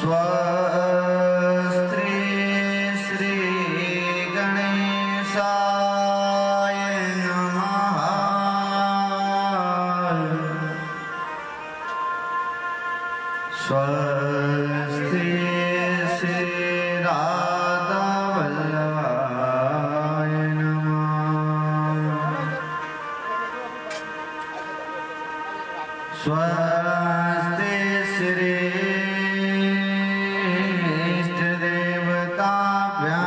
स्वस्ति श्री गणेशाय नमः। स्वस्ति श्री राधा वल्लभाय नमः। स्वस्ति श्री इष्ट देवताभ्यां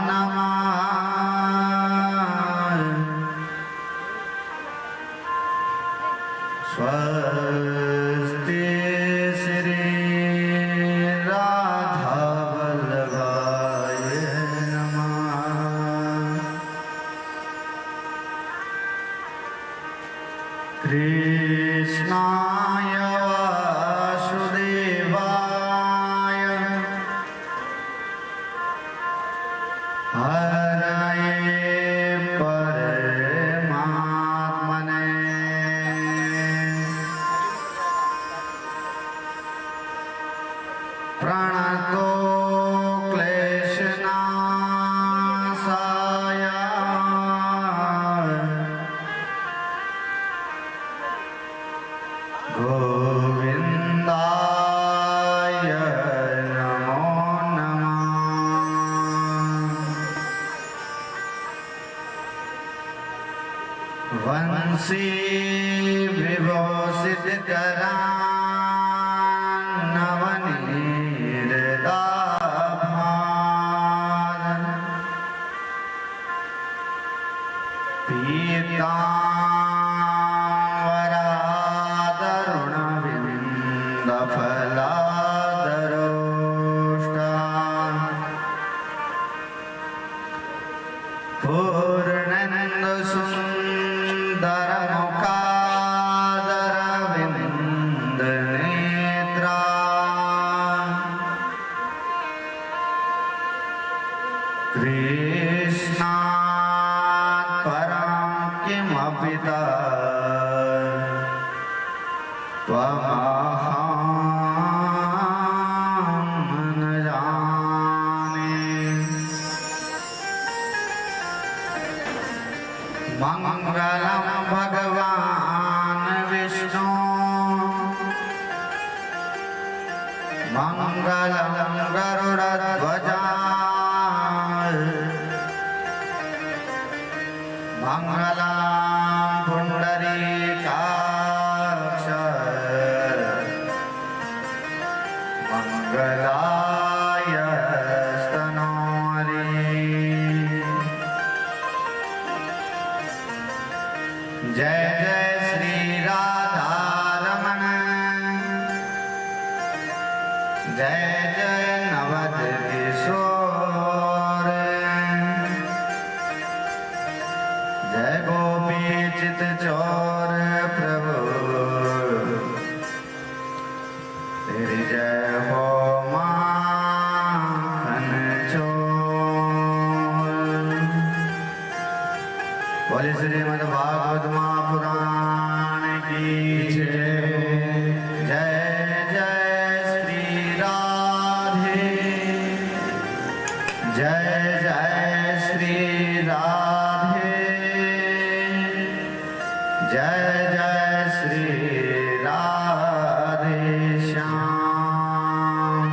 नमः। स्वस्ति श्री राधा वल्लभाय नमः। कृष्णाय वासुदेवाय हरये परमात्मने प्रणतो क्लेशनाशाय गोविन्दाय नमो नमः। वंशी विभूषितकरां नवनीरदाभान् पीताम्बरादरुणविन्दफलादरोष्टान् पूर्णेन्दुसुन्दरमुखादरविन्दनेत्रान् कृष्णात् परं किमपि त्वमहं न जाने। मङ्गलं भगवान् विष्णु मङ्गलं गरुडध्वजा मङ्गलं पुण्डरीकाक्ष मङ्गलाय स्तनोरि। जय जय श्री राधारमण जय जय नवद किशोर जय गोपी चित चोर प्रभु तेरी जय हो माखन चोर। बोले श्रीमद् भागवत महापुराण की जय। जय जय श्री राधे जय जय श्री राधे जय जय श्री राधे श्याम।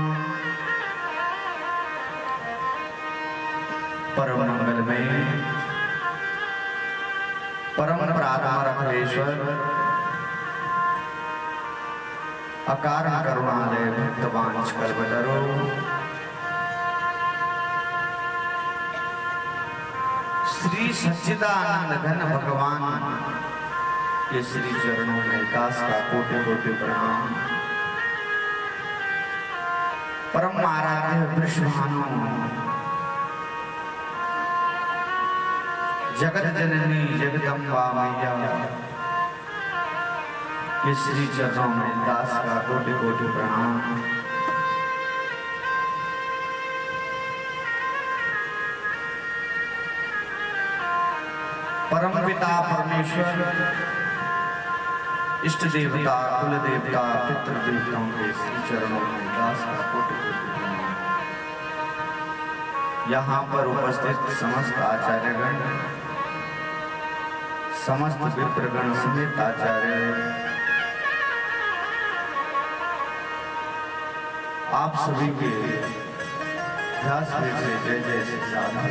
परम मंगल में परम प्रात्मरक्षेश्वर अकारण करुणालय भक्तवांश कल्पतरो श्री सच्चिदानंद घन भगवान के श्री चरणों में दास का कोटि कोटि प्रणाम। परम आराध्य वृषभानु जगत जननी जगदम्बा मैया के श्री चरणों में दास का कोटि कोटि प्रणाम। परम पिता परमेश्वर इष्ट देवता, कुल देवता, पितृ देवताओं के श्री चरणों में दास का कोटि कोटि प्रणाम। यहाँ पर उपस्थित समस्त आचार्यगण, समस्त विप्रगण समेत आचार्य, आप सभी के व्यास से जय जय श्री राधा।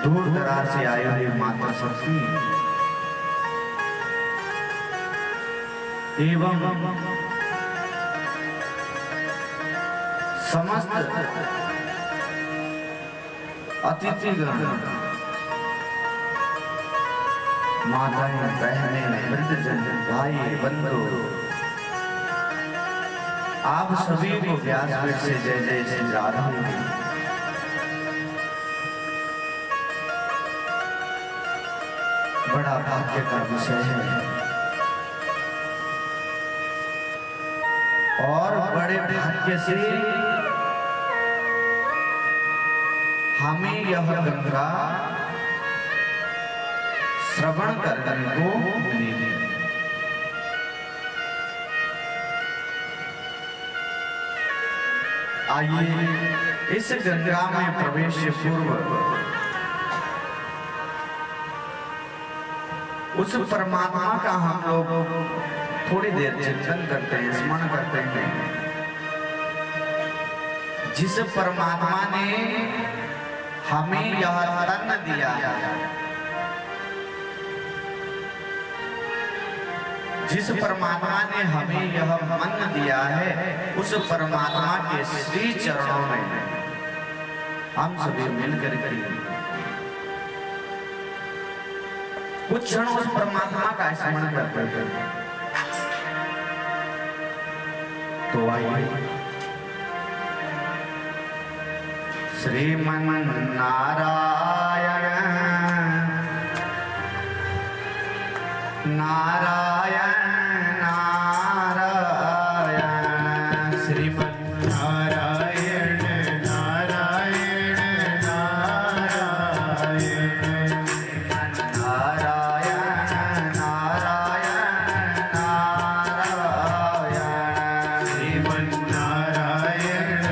दूर दराज से आए हुए माता शक्ति एवं समस्त अतिथिगण, माताएं, बहनें, वृद्धजन, भाई, बंधु, आप सभी को व्यासपीठ से जय जय श्री राधा। बड़ा भाग्य का विषय है और बड़े भाग्य से हमें यह गंगा श्रवण करने को मिली। आइए इस गंगा में प्रवेश पूर्व उस परमात्मा का हम लोग थोड़ी देर चिंतन करते हैं, स्मरण करते हैं, जिस परमात्मा ने हमें यह तन दिया, जिस परमात्मा ने हमें यह मन दिया है, उस परमात्मा के श्री चरणों में हम सभी मिलकर के कुछ क्षण उस परमात्मा का स्मरण करते हैं। तो आइए श्रीमन नारायण नारायण नारायण, श्रीमन नारायण नारायण नारायण, श्रीमन नारायण नारायण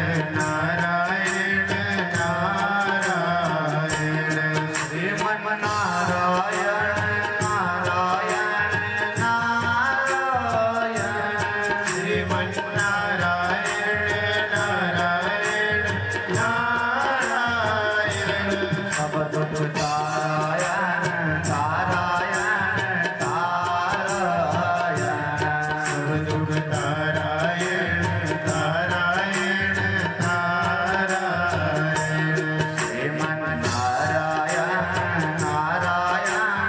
नारायण, श्रीमन नारायण नारायण नारायण, श्रीमन नारायण नारायण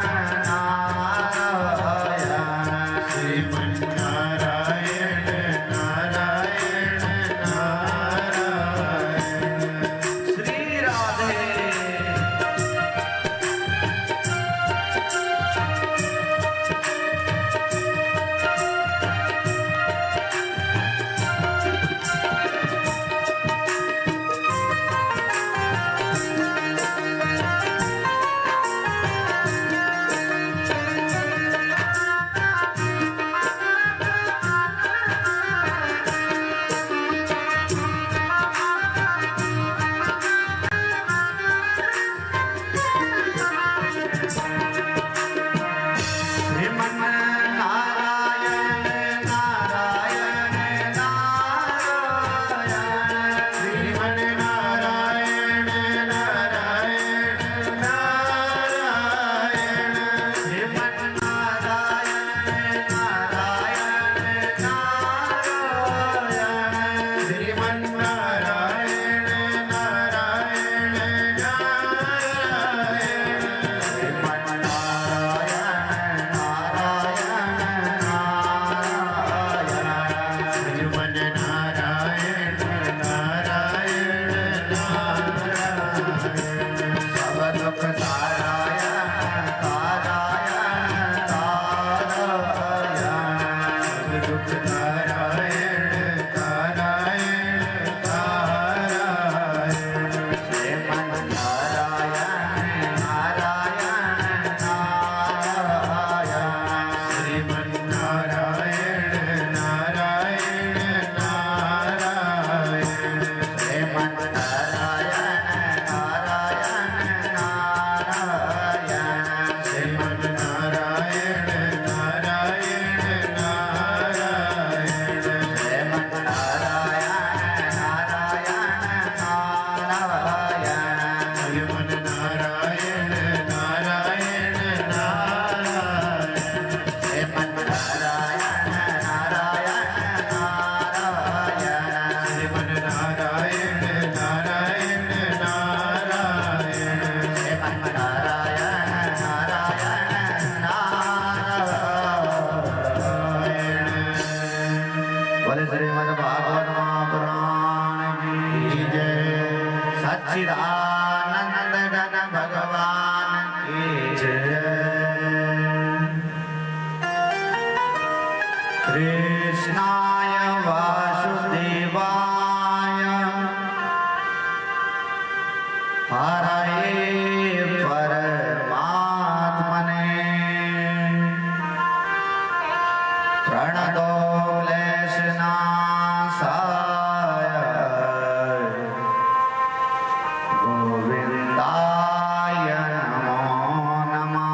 कृष्णाय वासुदेवाय हरये परमात्मने प्रणतो क्लेशनाशाय गोविन्दाय नमो नमः।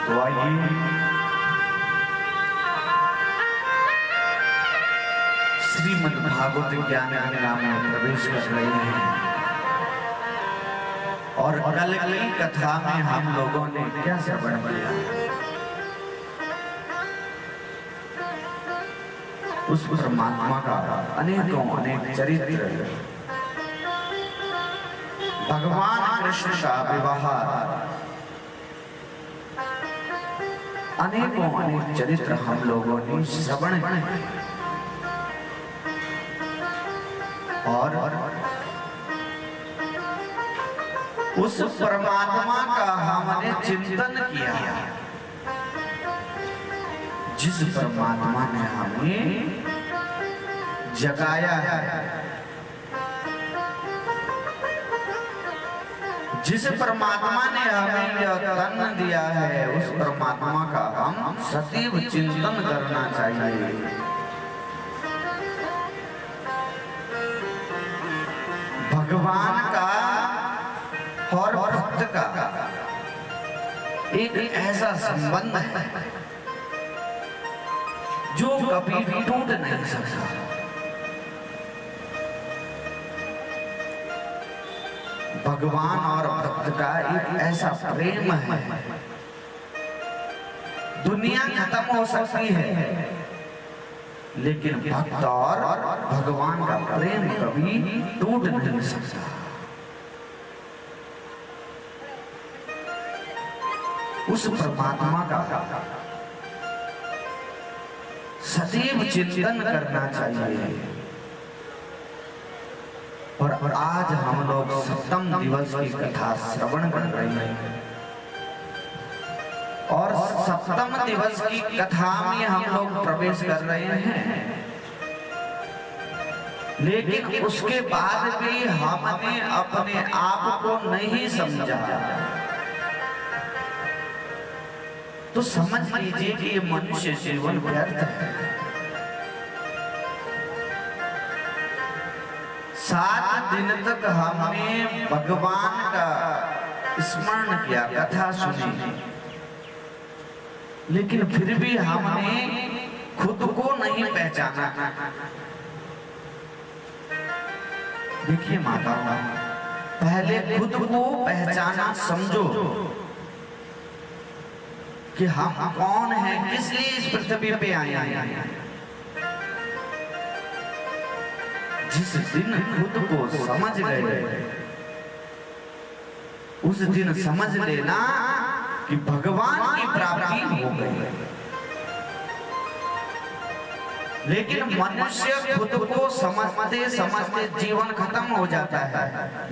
तो आइए श्रीमद् भागवत ज्ञान गंगा में प्रवेश कर रहे हैं और कल की कथा में हम लोगों ने क्या श्रवण किया, उस परमात्मा का अनेकों अनेक चरित्र, भगवान कृष्ण का व्यवहार, अनेकों अनेक चरित्र हम लोगों ने श्रवण किए और उस परमात्मा का हमने चिंतन किया, जिस परमात्मा ने हमें जगाया है, जिस परमात्मा ने हमें यह तन दिया है, उस परमात्मा का हम सदैव चिंतन करना चाहिए। भगवान का और भक्त का एक ऐसा संबंध है जो कभी टूट नहीं सकता। भगवान और भक्त का एक ऐसा प्रेम है, दुनिया खत्म हो सकती है लेकिन भक्त और भगवान का प्रेम कभी टूट नहीं सकता। उस परमात्मा का सदैव चिंतन करना चाहिए। और आज हम लोग सप्तम दिवस की कथा श्रवण कर रहे हैं और सप्तम दिवस की कथा में हम लोग प्रवेश कर रहे हैं, लेकिन उसके बाद भी हमने अपने आप को नहीं समझा तो समझ लीजिए कि ये मनुष्य जीवन व्यर्थ है। 7 दिन तक हमने भगवान का स्मरण किया, कथा सुनी, लेकिन फिर भी हमने खुद को नहीं पहचाना। देखिए माता, पहले खुद को पहचाना, समझो कि हम कौन हैं, किस लिए इस पृथ्वी पे आए हैं। जिस दिन खुद को समझ गए उस दिन समझ लेना कि भगवान की प्राप्ति हो गई। लेकिन मनुष्य खुद को समझते समझते जीवन खत्म हो जाता है,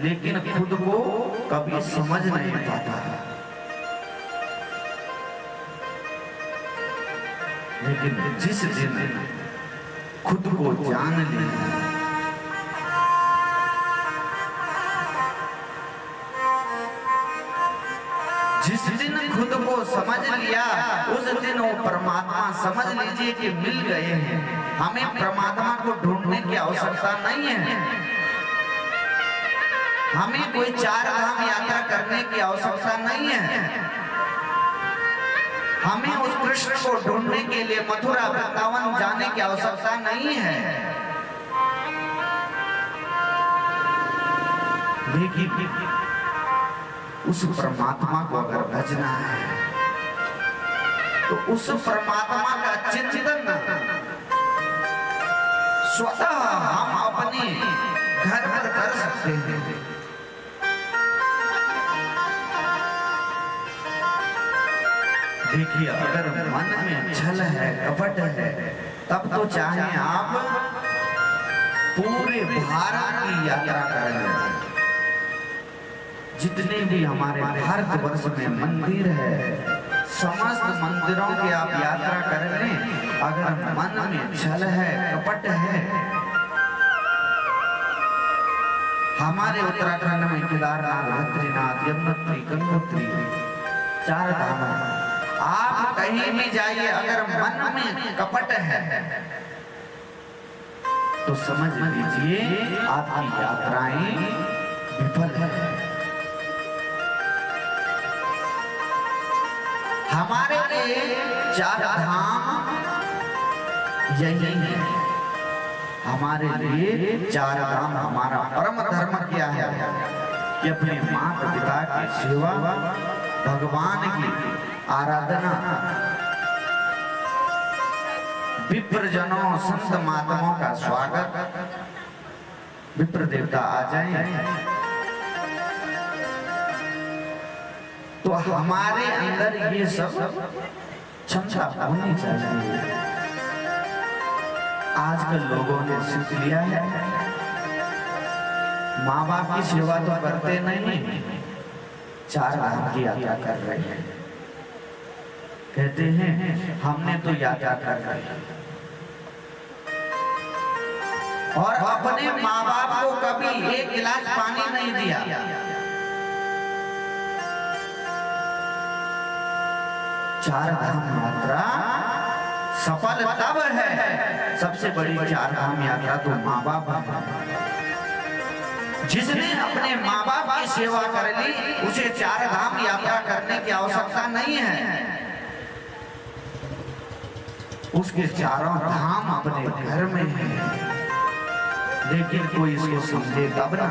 लेकिन खुद को कभी समझ नहीं पाता। लेकिन जिस दिन खुद को जान लिया, जिस दिन खुद को समझ लिया, उस दिन वो परमात्मा समझ लीजिए कि मिल गए हैं। हमें परमात्मा को ढूंढने की आवश्यकता नहीं है, हमें कोई 4 धाम यात्रा करने की आवश्यकता नहीं है, हमें उस कृष्ण को ढूंढने के लिए मथुरा वृंदावन जाने की आवश्यकता नहीं है। लेकिन उस परमात्मा को अगर भजना है तो उस परमात्मा का चिंतन स्वतः हम अपने घर पर कर सकते हैं। देखिए, अगर मन में छल है, कपट है, तब तो चाहे आप पूरे भारत की यात्रा करेंगे। जितने भी हमारे भारतवर्ष में मंदिर है, समस्त मंदिरों की आप यात्रा कर लें, अगर मन में छल है, कपट है। हमारे उत्तराखंड में केदारनाथ, बद्रीनाथ, यमुनोत्री, गंगोत्री 4 धाम है। आप कहीं भी जाइए, अगर मन में कपट है तो समझ लीजिए आपकी यात्राएं विफल है। हमारे लिए 4 धाम यही है। हमारे लिए 4 धाम हमारा परम धर्म क्या है कि अपने माता पिता की सेवा, भगवान की आराधना, विप्रजनों संत महात्माओं का स्वागत। विप्र देवता आ जाएं तो हमारे अंदर ये सब क्षमता होनी चाहिए। आजकल लोगों ने सीख लिया है, माँ बाप की सेवा तो करते नहीं, 4 धाम की यात्रा कर रहे हैं। कहते हैं हमने तो यात्रा कर रहे हैं, और अपने माँ बाप को कभी 1 गिलास पानी नहीं दिया। चार धाम यात्रा सफल तब है, सबसे बड़ी 4 धाम यात्रा तो माँ बाप है। जिसने अपने माँ बाप की सेवा कर ली, उसे 4 धाम यात्रा करने की आवश्यकता नहीं है। उसके 4 धाम अपने घर में हैं, लेकिन कोई इसको समझे तब ना।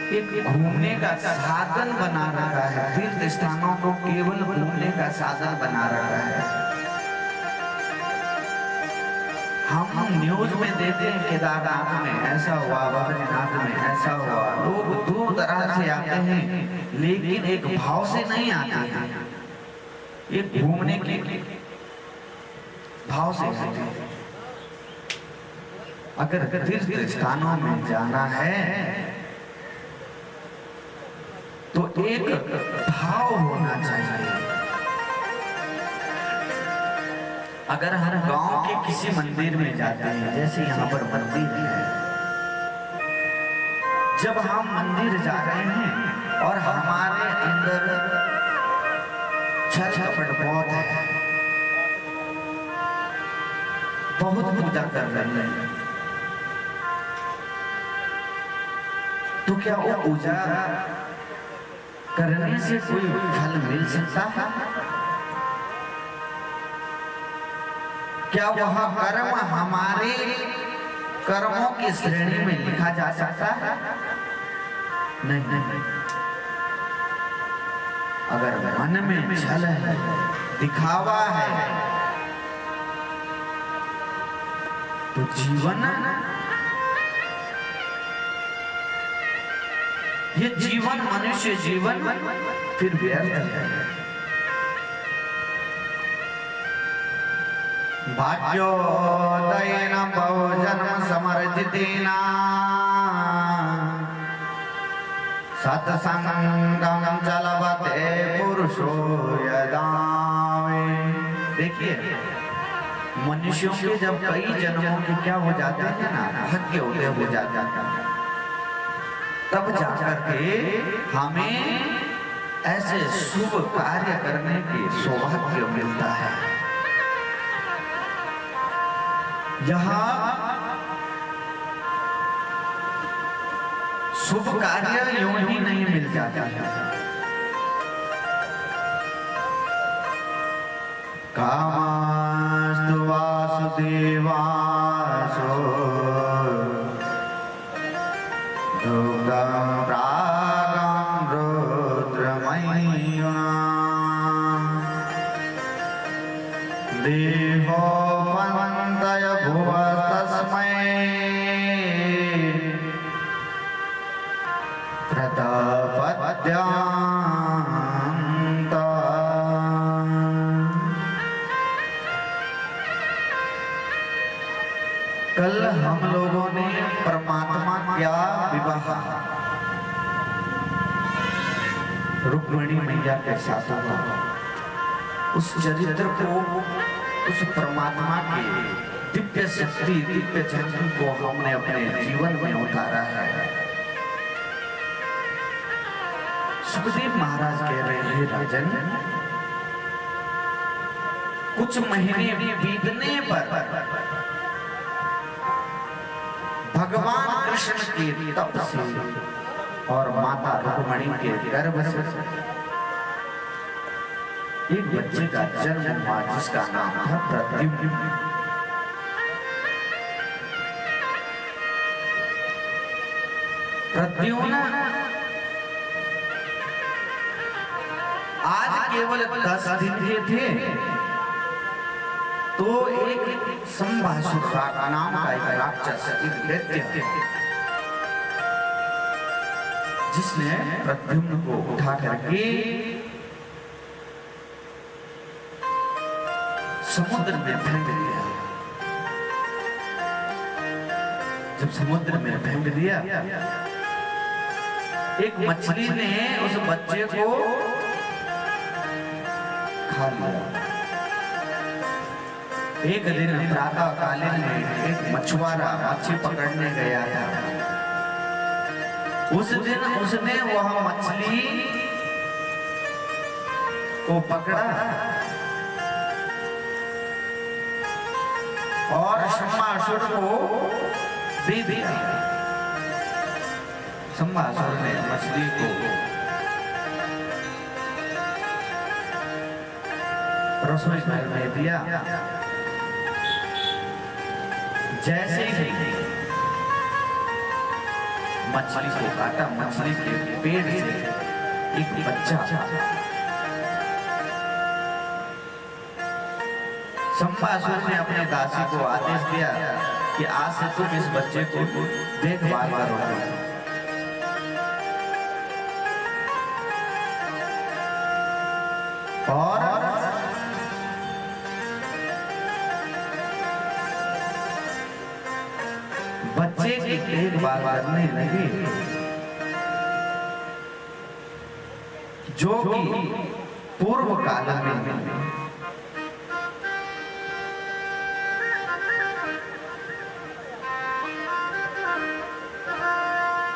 एक घूमने का साधन बना रखा है, तीर्थ स्थानों को केवल घूमने का साधन बना रखा है। हम न्यूज में देते हैं केदारनाथ में ऐसा हुआ, बद्रीनाथ में ऐसा हुआ। लोग दूर दराज से आते हैं, लेकिन एक भाव से नहीं आते हैं, एक घूमने के भाव से आते हैं। अगर तीर्थ स्थानों में जाना है तो एक भाव होना चाहिए। अगर हम गांव के किसी मंदिर में जाते हैं, जैसे यहाँ पर मंदिर है, जब हम मंदिर जा रहे हैं और हमारे अंदर छल कपट बहुत है, बहुत पूजा कर रहे हैं, तो क्या वो पूजा करने से कोई फल मिल सकता है? क्या वह कर्म हमारे कर्मों की श्रेणी में लिखा जा सकता है? नहीं। अगर मन में छल है, दिखावा है, तो जीवन, ये जीवन, मनुष्य जीवन फिर व्यर्थ है। भाग्योदयेन बहुजन्म समर्जितेन सत्संगं च लभते पुरुषो यदा। देखिए, मनुष्यों के जब कई जन्मों के क्या हो जाते हैं ना, भाग्य उदय हो जाता है, तब जाकर के हमें ऐसे शुभ कार्य करने की सौभाग्य मिलता है। यहाँ शुभ कार्य यूं ही नहीं मिल जाता है। कामस्तु वासुदेवासो दुर्गं प्रागं रुद्रमय्या देहोपन्तय भुवस्तस्मै प्रतपद्यान्त। कल हम लोगों ने परमात्मा क्या विवाह रुक्मिणी मैया के साथ हुआ, उस चरित्र को, उस परमात्मा के दिव्य शक्ति, दिव्य चरित्र को हमने अपने जीवन में उतारा है। सुखदेव महाराज कह रहे हैं, राजन, कुछ महीने बीतने पर भगवान कृष्ण के तप से और माता रुक्मिणी के गर्भ से एक बच्चे का जन्म हुआ जिसका नाम था प्रद्युम्न। प्रद्युम्न आज केवल 10 दिन के थे तो एक संभासुर नाम का एक राक्षस, एक दैत्य, जिसने प्रद्युम्न को उठा करके समुद्र में फेंक दिया। जब समुद्र में फेंक दिया, एक मछली ने उस बच्चे को खा लिया। एक दिन प्रातः कालीन में एक मछुआरा मछली पकड़ने गया था। उस दिन उसने वह मछली को पकड़ा और शम्भासुर को दे दिया। शम्भासुर ने मछली को रसोई घर में दिया। जैसे ही मछली को काटा, मछली के पेट से एक बच्चा, शम्भासुर ने अपने दासी को आदेश दिया कि आज से तुम इस बच्चे को देखभाल करोगे। और बच्चे की देखभाल करने लगी, जो कि पूर्व काल में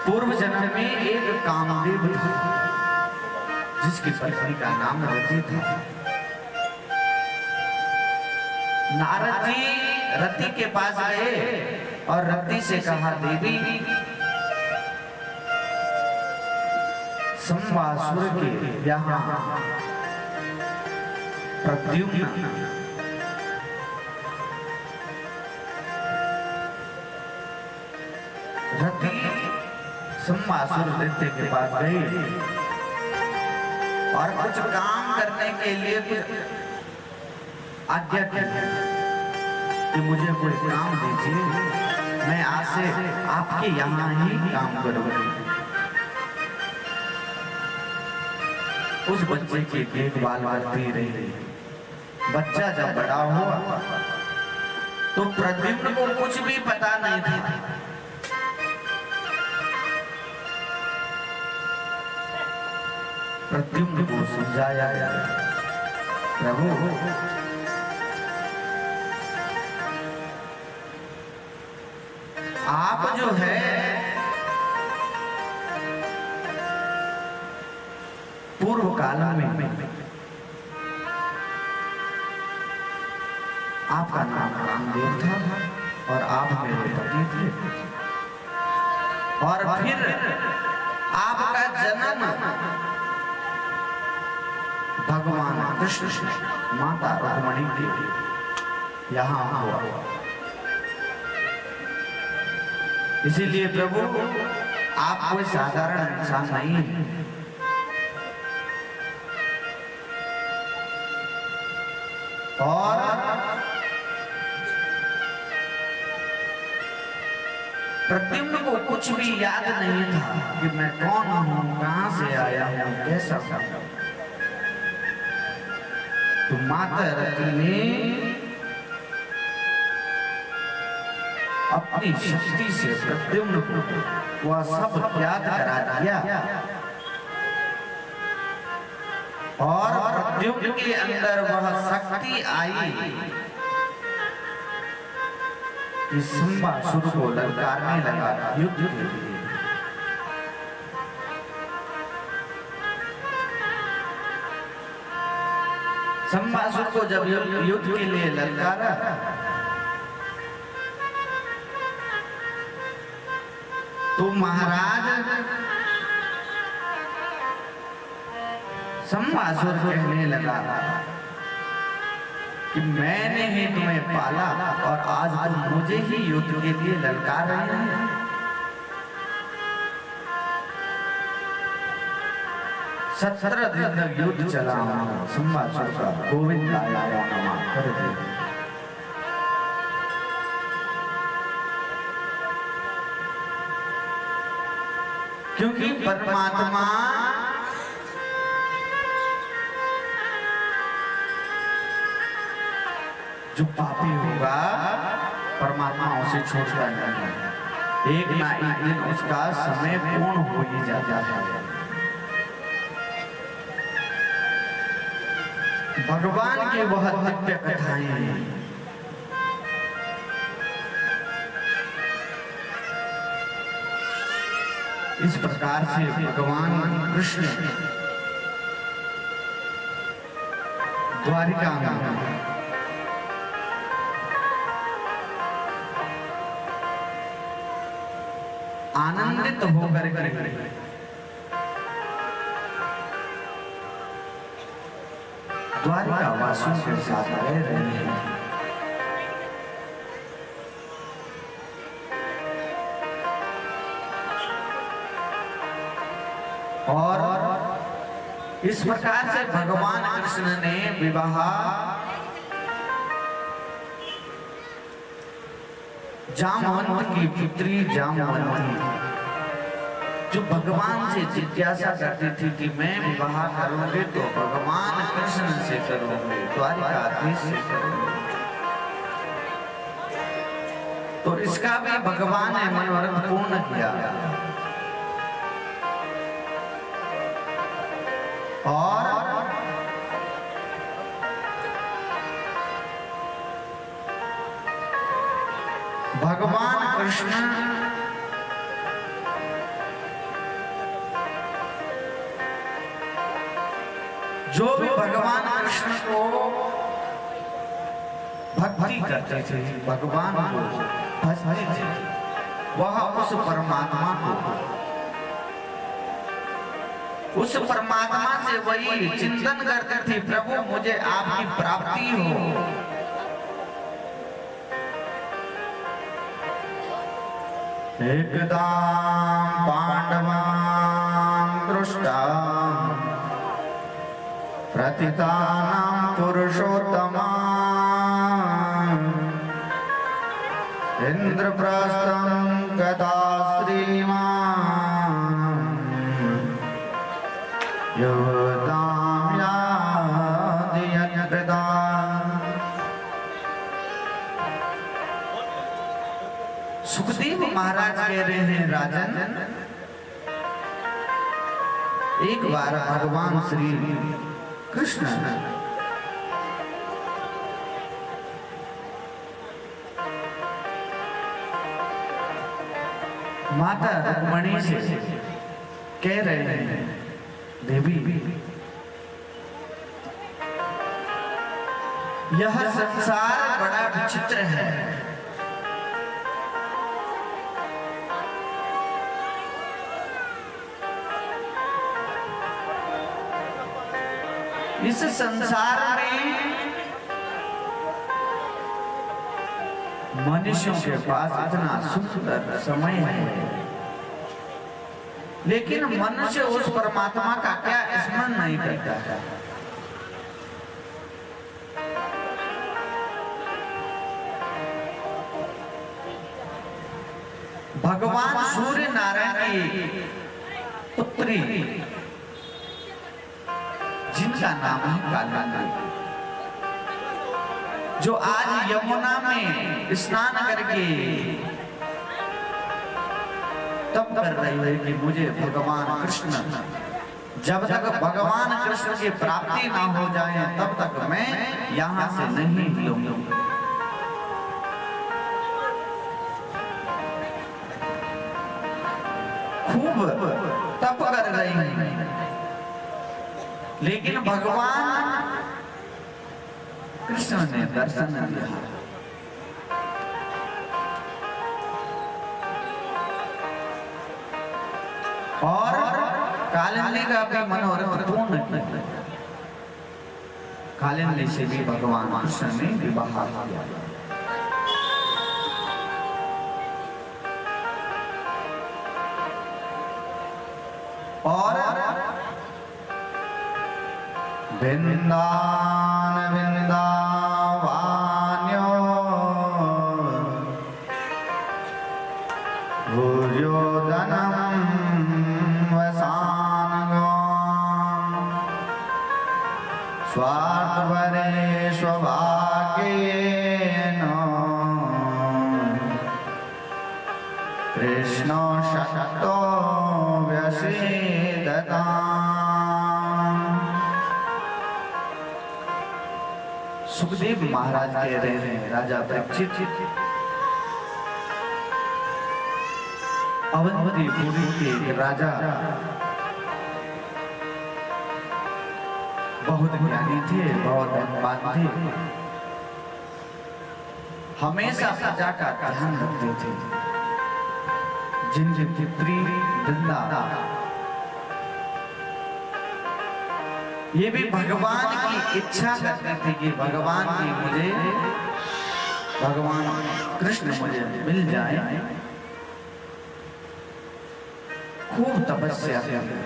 पूर्व जन्म में एक कामदेव था जिसकी पत्नी का नाम रति था। नारद जी रति के पास गए और रति से कहा, देवी, शम्भासुर के यहाँ प्रद्युम्न रति शम्भासुर दैत्य के पास गई और कुछ काम करने के लिए कुछ आज्ञा की कि मुझे कोई काम दीजिए, मैं आज से आपके यहाँ ही काम करूंगी। उस बच्चे की देखभाल करती रही। बच्चा जब बड़ा हुआ तो प्रद्युम्न को कुछ भी पता नहीं था। प्रद्युम्न को समझाया, प्रभु आप जो है पूर्व काल में आपका नाम कामदेव था और आप मेरे पति थे, और फिर आपका जन्म भगवान कृष्ण माता रुक्मिणी के यहाँ हुआ। इसीलिए प्रभु आप कोई साधारण इंसान नहीं है। और प्रद्युम्न को कुछ भी याद नहीं था कि मैं कौन हूँ, कहाँ से आया हूँ, कैसा हूँ। तो माता रति ने अपनी शक्ति से प्रद्युम्न को वह सब त्याग करा दिया और प्रद्युम्न के अंदर वह शक्ति आई कि शंबासुर को ललकारने लगा युद्ध के लिए। शंबासुर को जब युद्ध के लिए ललकारा तो महाराज शंबासुर कहने लगा कि मैंने ही तुम्हें पाला और आज तुम मुझे ही युद्ध के लिए ललकार रहे हैं। सत्रह दिन तक युद्ध चला शंबासुर का गोविंद आया कर दिया। क्योंकि परमात्मा जो पापी होगा परमात्मा उसे छोड़ता नहीं, एक ना एक दिन उसका समय पूर्ण हो ही जाता है। भगवान की वह दिव्य कथाएं इस प्रकार से भगवान कृष्ण द्वारिका में आनंदित होकर द्वारिका वासियों के साथ रह रहे हैं। और इस प्रकार से भगवान कृष्ण ने विवाह जामवंत की पुत्री जामवंती जो भगवान से जिज्ञासा करती थी कि मैं विवाह करूंगी तो भगवान कृष्ण से करूंगी, द्वारिकाधीश से करूंगी। तो इसका भी भगवान ने मनोरथ पूर्ण किया और भगवान कृष्ण जो भी भगवान कृष्ण को भक्ति करते थे, भगवान को भजते थे, वह उस परमात्मा से वही चिंतन करते थे, प्रभु मुझे आपकी प्राप्ति हो। एकदा पांडवान् दृष्टा प्रतितानां पुरुषोत्तमा इंद्रप्रस्थं गदा श्रीमान् युवतां यादयन्कृता। सुखदेव महाराज कह रहे हैं, राजन एक बार भगवान श्री कृष्ण माता रुक्मिणी से कह रहे हैं, देवी यह संसार बड़ा विचित्र है, इस संसार में मनुष्यों के पास इतना सुंदर समय है, लेकिन मनुष्य उस परमात्मा का क्या स्मरण नहीं करता है। भगवान सूर्य नारायण की पुत्री जिनका नाम है कालिंदी, जो आज यमुना में स्नान करके तब कर रही है कि मुझे भगवान कृष्ण, जब तक भगवान कृष्ण की प्राप्ति ना हो जाए तब तक मैं यहाँ से नहीं हिलूंगा। खूब तप कर रही है, लेकिन भगवान कृष्ण ने दर्शन दिया। और कालिंदी का भी मनोरथ पूर्ण किया। कालिंदी से भी भगवान कृष्ण ने विवाह किया। और वृंदावन वृंदावान्यो भूयोदनम वसानगो स्वार्थपरे स्वभाग्येनो कृष्णो शक्तो व्यसीदताम्। सुखदेव महाराज कह रहे हैं, राजा परीक्षित अवंतीपुरी के राजा बहुत ज्ञानी थे, बहुत धनवान थे, हमेशा प्रजा का ध्यान रखते थे। जिनकी पुत्री वृंदा ये भी भगवान की इच्छा करते थे कि भगवान कृष्ण मुझे मिल जाए। खूब तपस्या करें।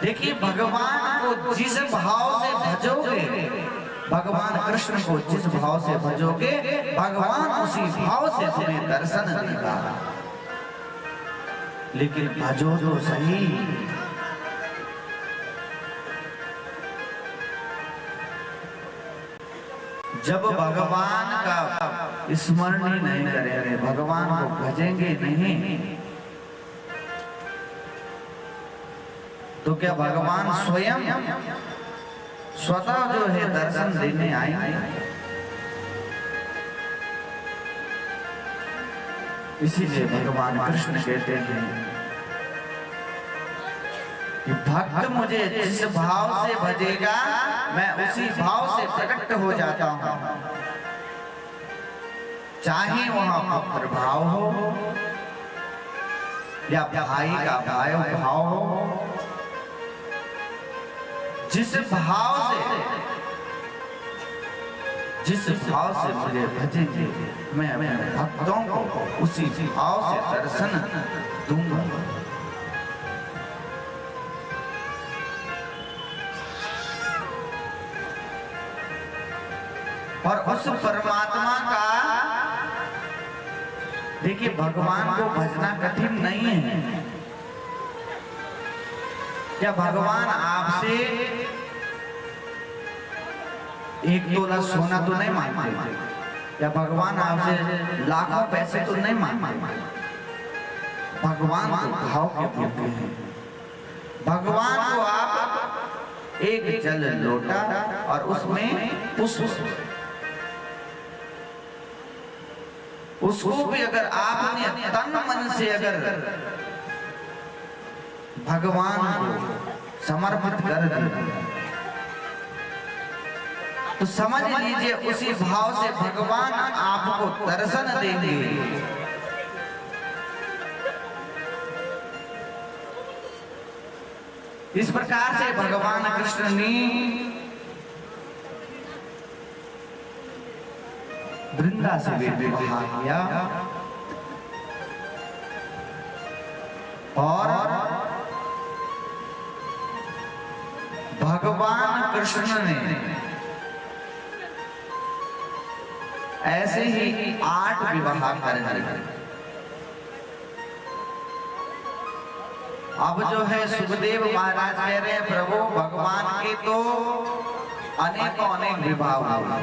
देखिए, भगवान को जिस भाव से भजोगे, भगवान कृष्ण को जिस भाव से भजोगे, भगवान उसी भाव से तुम्हें दर्शन देगा। लेकिन भजो तो सही। जब भगवान का स्मरण ही नहीं करेंगे, भगवान को भजेंगे नहीं, तो क्या भगवान स्वयं स्वतः जो है दर्शन देने आएंगे? इसीलिए भगवान कृष्ण कहते हैं कि भक्त मुझे जिस भाव से भजेगा, मैं उसी भाव से प्रकट हो जाता हूं। चाहे वहां पुत्र भाव हो या भाई का भाई भाव हो, जिस भाव से मुझे भजेंगे, मैं अपने भक्तों को उसी भाव से दर्शन दूंगा। और उस परमात्मा का, देखिए, भगवान को भजना कठिन नहीं है। क्या भगवान आपसे 1 तोला सोना तो नहीं मांगते, या भगवान आपसे लाखों पैसे तो नहीं मांगते। भगवान तो भाव के भूखे हैं। भगवान को आप एक जल लोटा और उसमें पुष्प, उसको भी अगर आपने तन मन से अगर भगवान को समर्पित कर दिया, तो समझ लीजिए उसी भाव से भगवान आपको दर्शन देंगे। इस प्रकार से भगवान कृष्ण ने वृंदा से विवाह किया और भगवान कृष्ण ने ऐसे ही 8 विवाह कर दिए। अब जो है सुखदेव महाराज कह रहे हैं, प्रभु भगवान के तो अनेकों अनेक विवाह हुए,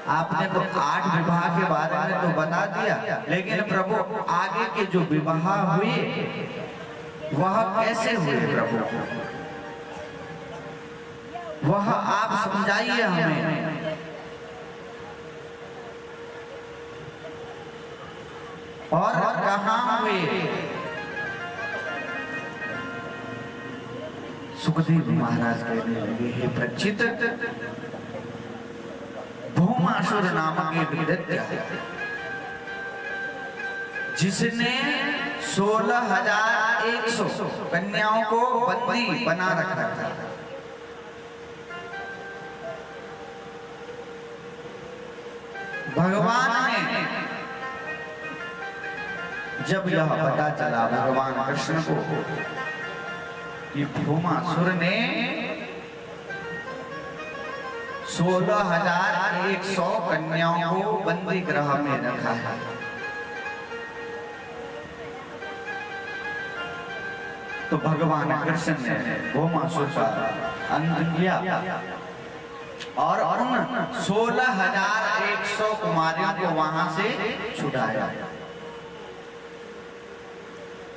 आपने तो 8 विवाह के बारे में तो बता दिया, लेकिन प्रभु आगे के जो विवाह हुए वह कैसे हुए प्रभु, वह आप समझाइए हमें। और कहाँ हुए? सुखदेव महाराज कहने लगे, हे परीक्षित, भौमासुर नामक एक दैत्य जिसने 16,100 कन्याओं को बंदी बना रखा था, भगवान ने जब यह पता चला भगवान कृष्ण को कि भौमासुर ने 16,100 कन्याओं को बंदी गृह में रखा है, तो भगवान कृष्ण ने भौमासुर का अंत किया और उन 16,100 कुमारियों को वहां से छुड़ाया।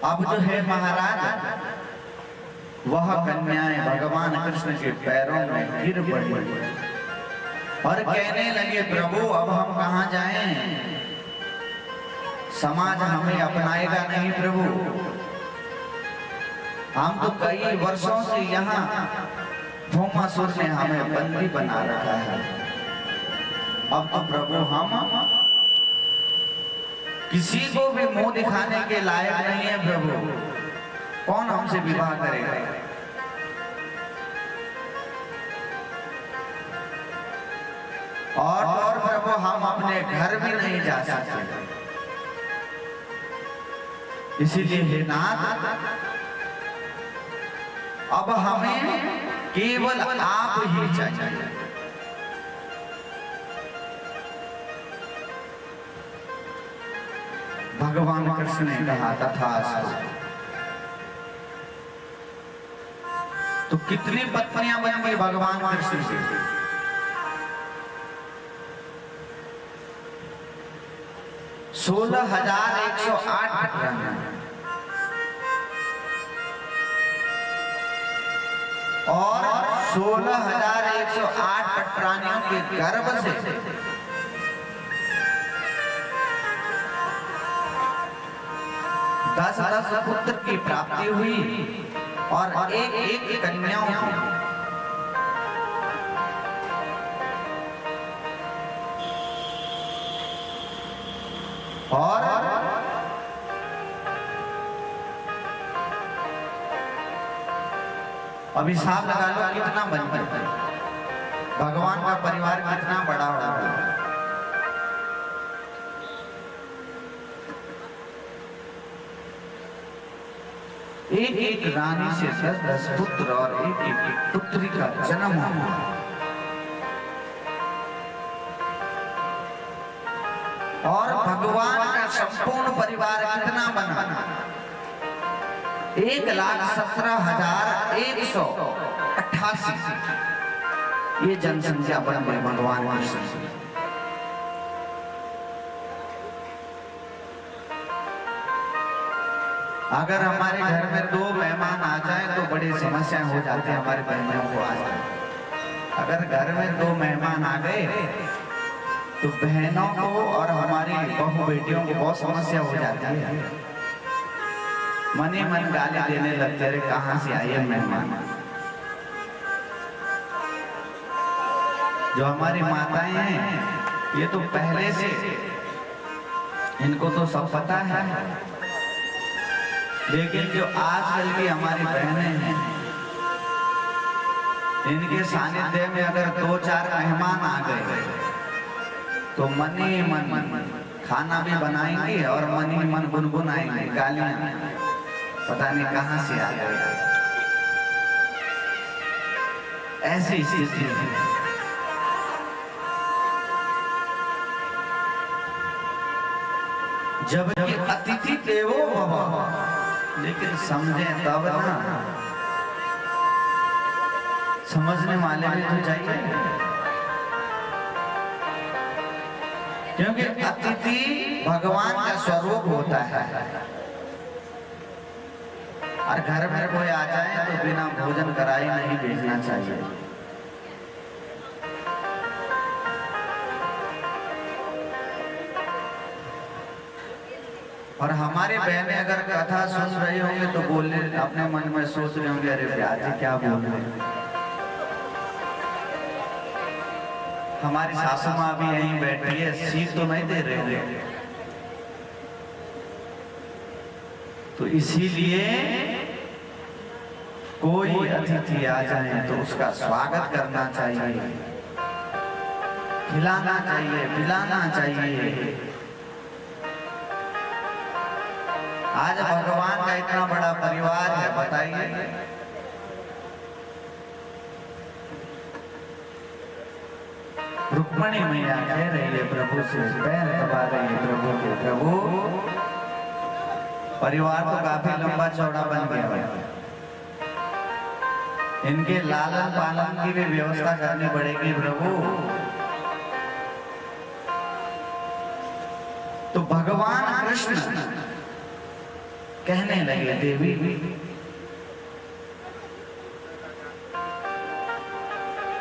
अब जो है महाराज, वह कन्याएं भगवान कृष्ण के पैरों में गिर पड़ी और कहने लगे, प्रभु अब हम कहाँ जाएं? समाज हमें अपनाएगा नहीं प्रभु, हम तो कई वर्षों से यहाँ भौमासुर ने हमें बंदी बना रखा है, अब तो प्रभु हम किसी को भी मुंह दिखाने के लायक नहीं है प्रभु, कौन हमसे विवाह करेगा? और प्रभु हम अपने घर भी नहीं जा सकते, इसीलिए हे नाथ, अब हमें केवल आप ही चाहिए। भगवान कृष्ण ने कहा तथास्तु। तो कितनी पत्नियां बन गई भगवान कृष्ण की? 16,108 पत्नियां और 16,108 पटरानियों के गर्भ से 10 पुत्र की प्राप्ति हुई और एक कन्याओं की। और अभी हिसाब लगा लो कितना बन गया, भगवान का परिवार कितना बड़ा होगा। एक रानी से 10 पुत्र और एक पुत्री का जन्म हुआ। और भगवान का संपूर्ण परिवार कितना बना? 1,17,188 ये जनसंख्या बन गई भगवान कृष्ण। अगर हमारे घर में 2 मेहमान आ जाएं तो बड़ी समस्याएं हो जाती है हमारे बहनों को। आ जाए अगर घर में 2 मेहमान आ गए तो बहनों को और हमारी बहू बेटियों को बहुत समस्या हो जाती है। मन ही मन गाली देने लगते, अरे कहाँ से आए मेहमान। जो हमारी माताएं हैं ये तो पहले से इनको तो सब पता है, लेकिन जो आजकल की हमारी बहनें हैं इनके सानिध्य में अगर 2-4 मेहमान आ गए तो मन ही मन खाना भी बनाएंगे और मन ही मन गुनगुनाएंगे, गालियां पता नहीं कहां से आ गए। ऐसी स्थिति है। जब अतिथि देवो भव, लेकिन समझे तब ना, समझने वाले भी तो चाहिए। क्योंकि अतिथि भगवान का स्वरूप होता है। और घर में कोई आ जाए तो बिना भोजन कराए नहीं भेजना चाहिए। और हमारी बहनें अगर कथा सुन रही होंगी तो बोले, अपने मन में सोच रहे होंगे, अरे प्यार जी क्या बोल रहे हैं। हमारी सासू माँ भी यहीं बैठी है, सीख तो नहीं दे रहे होंगे। तो इसीलिए कोई अतिथि आ जाए तो उसका स्वागत करना चाहिए, खिलाना चाहिए, पिलाना चाहिए। आज भगवान का इतना बड़ा परिवार है, बताइए। रुक्मणी मैया कह रही है प्रभु से, पैर दबा रही है प्रभु के, प्रभु परिवार तो काफी लंबा चौड़ा बन गया है, इनके लालन पालन की भी व्यवस्था करनी पड़ेगी प्रभु। तो भगवान कृष्ण कहने लगे, देवी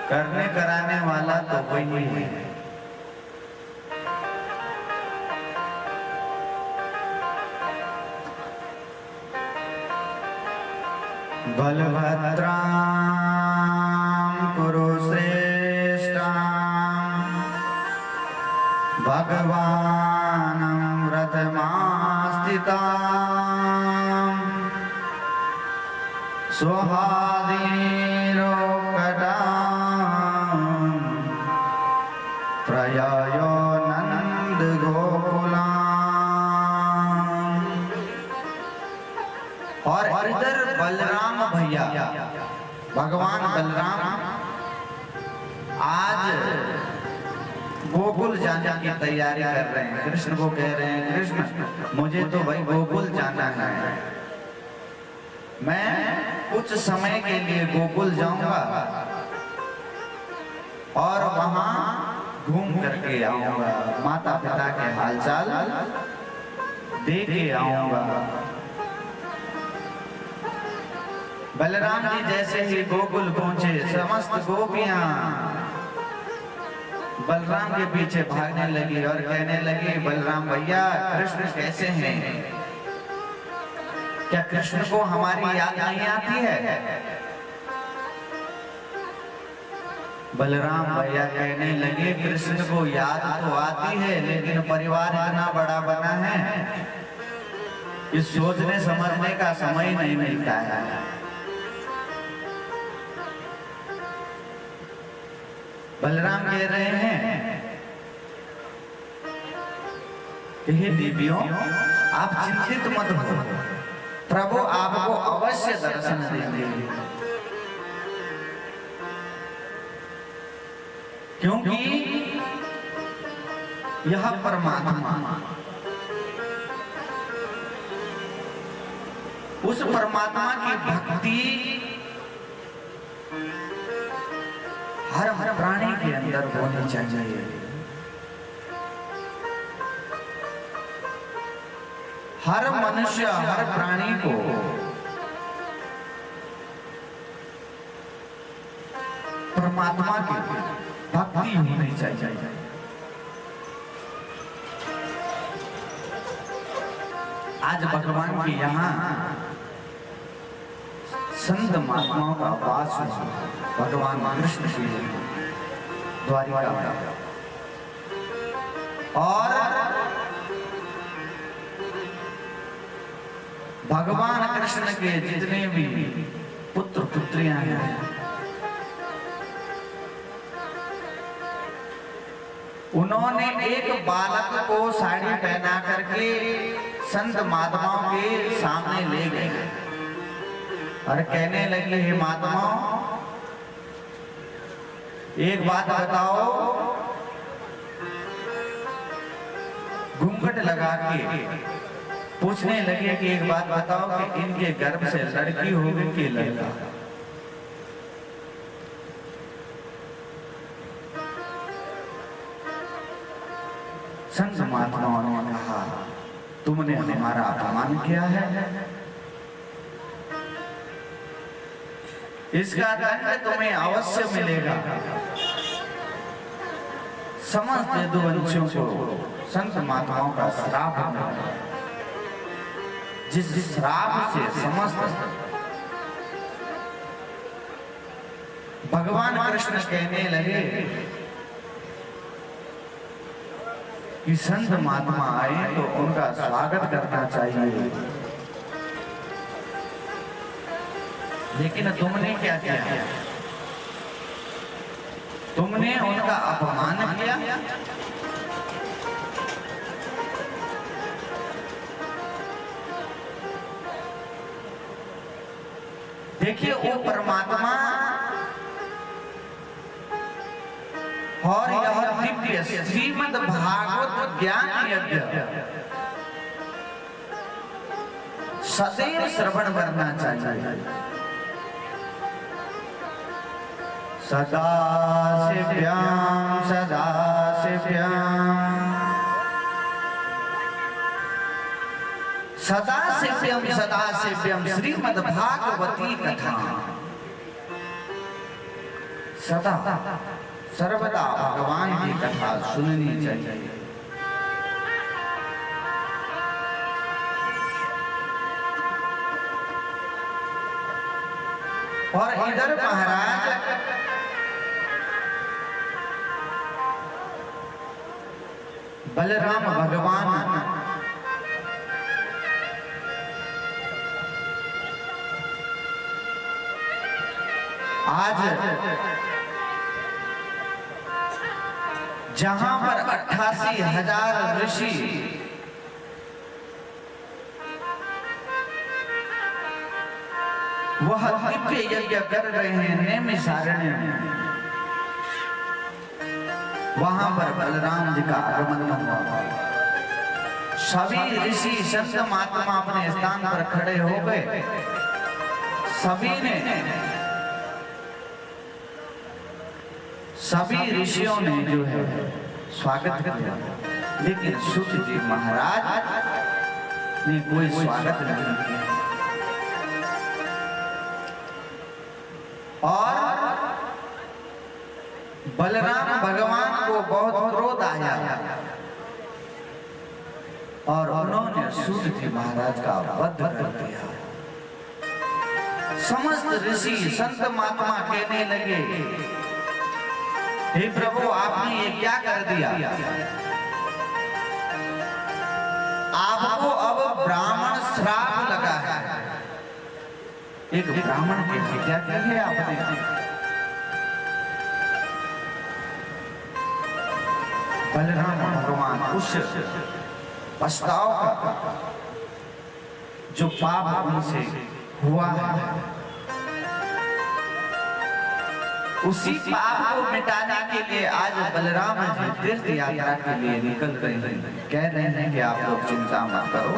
करने कराने वाला तो वही है। बलभद्रां कुरु श्रेष्ठां भगवानं रथमास्थितां स्वहादीरोकटां प्रयायो नंद गोकुलां। और इधर बलराम भैया, भगवान बलराम आज गोकुल जाने की तैयारी कर रहे हैं। कृष्ण को कह रहे हैं, कृष्ण मुझे तो भाई गोकुल जाना है, मैं कुछ समय के लिए गोकुल जाऊंगा और वहां घूम करके आऊंगा, माता पिता के हालचाल देख के आऊंगा। बलराम जी जैसे ही गोकुल पहुंचे, समस्त गोपियां बलराम के पीछे भागने लगी और कहने लगी, बलराम भैया कृष्ण कैसे हैं? क्या कृष्ण को हमारी याद नहीं आती है? बलराम भैया कहने लगे, कृष्ण को याद तो आती है, लेकिन परिवार इतना बड़ा बना है कि सोचने समझने का समय नहीं मिलता है। बलराम कह रहे हैं कि हे देवियों, आप चिंतित मत हो, प्रभु आपको अवश्य दर्शन देंगे, क्योंकि यह परमात्मा, उस परमात्मा की भक्ति हर प्राणी के अंदर होनी चाहिए। हर मनुष्य, हर प्राणी को परमात्मा की भक्ति होनी चाहिए। आज भगवान की यहाँ संत महात्माओं का वास हुआ, भगवान कृष्ण की द्वारिका में। और भगवान कृष्ण के जितने भी पुत्र पुत्रियां हैं, उन्होंने एक बालक को साड़ी पहना करके संत महात्माओं के सामने ले गए और कहने लगे, हे महात्माओं, एक बात बताओ, घूंघट लगा के पूछने लगे कि एक बात बताओ कि इनके गर्भ से लड़की होगी कि लड़का? संत महात्माओं ने कहा तुमने हमारा अपमान किया है, इसका दंड तुम्हें अवश्य मिलेगा। समस्त यदुवंशियों को संत महात्माओं का श्राप मिला, जिस श्राप से समस्त भगवान कृष्ण कहने लगे कि संत महात्मा आए तो उनका स्वागत करना चाहिए, लेकिन तुमने क्या किया? तुमने उनका अपमान किया। देखिए वो परमात्मा और यह दिव्य श्रीमद् भागवत ज्ञान यज्ञ सदैव श्रवण करना चाहिए। सदाशिव्यां सदाशिव्यां सदाशिव्यं सदाशिव्यं श्रीमद् भागवती कथा सदा सर्वदा भगवान की कथा सुननी चाहिए। और इधर महाराज बलराम भगवान आज जहां पर 88,000 ऋषि वह दिव्य यज्ञ कर रहे हैं नैमिषारण्य में, वहां पर बलराम जी का आगमन हुआ। सभी ऋषि संत महात्मा अपने स्थान पर खड़े हो गए। सभी ऋषियों ने जो है स्वागत किया, लेकिन सूत जी महाराज ने कोई स्वागत नहीं किया। और बलराम भगवान को बहुत क्रोध आया और उन्होंने सूत जी महाराज का वध कर दिया। समस्त ऋषि संत महात्मा कहने लगे, हे प्रभु आपने ये क्या कर दिया? आपको अब ब्राह्मण श्राप लगा है। एक ब्राह्मण की हत्या की है आपने। बलराम भगवान उस पछताव का जो पाप उनसे हुआ है, उसी पाप को मिटाने के लिए आज बलराम जी तीर्थ यात्रा के लिए निकल रहे हैं। कह रहे हैं कि आप लोग चिंता मत करो,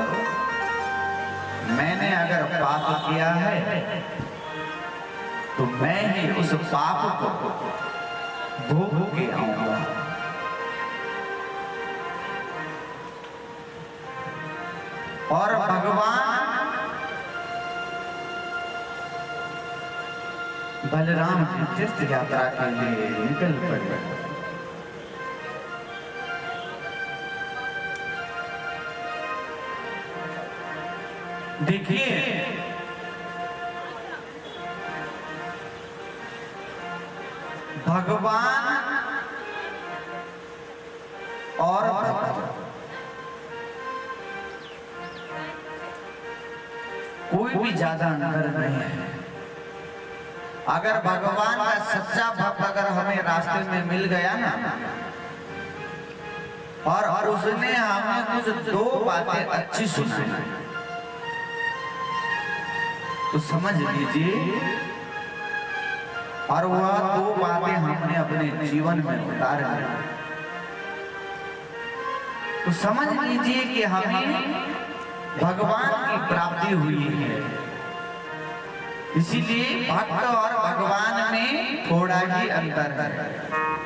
मैंने अगर पाप किया है तो मैं ही उस पाप को भोग के आऊंगा। और भगवान बलराम की तीर्थ यात्रा के लिए निकल पड़े। देखिए भगवान और भक्त कोई भी ज्यादा अंतर नहीं है। अगर भगवान का सच्चा भक्त अगर हमें रास्ते में मिल गया ना और उसने हमें कुछ दो बातें अच्छी सुनाई तो समझ लीजिए, और वह दो बातें हमने अपने जीवन में उतार ली तो समझ लीजिए कि हमें भगवान की प्राप्ति हुई है। इसीलिए भक्त और भगवान में थोड़ा ही अंतर है।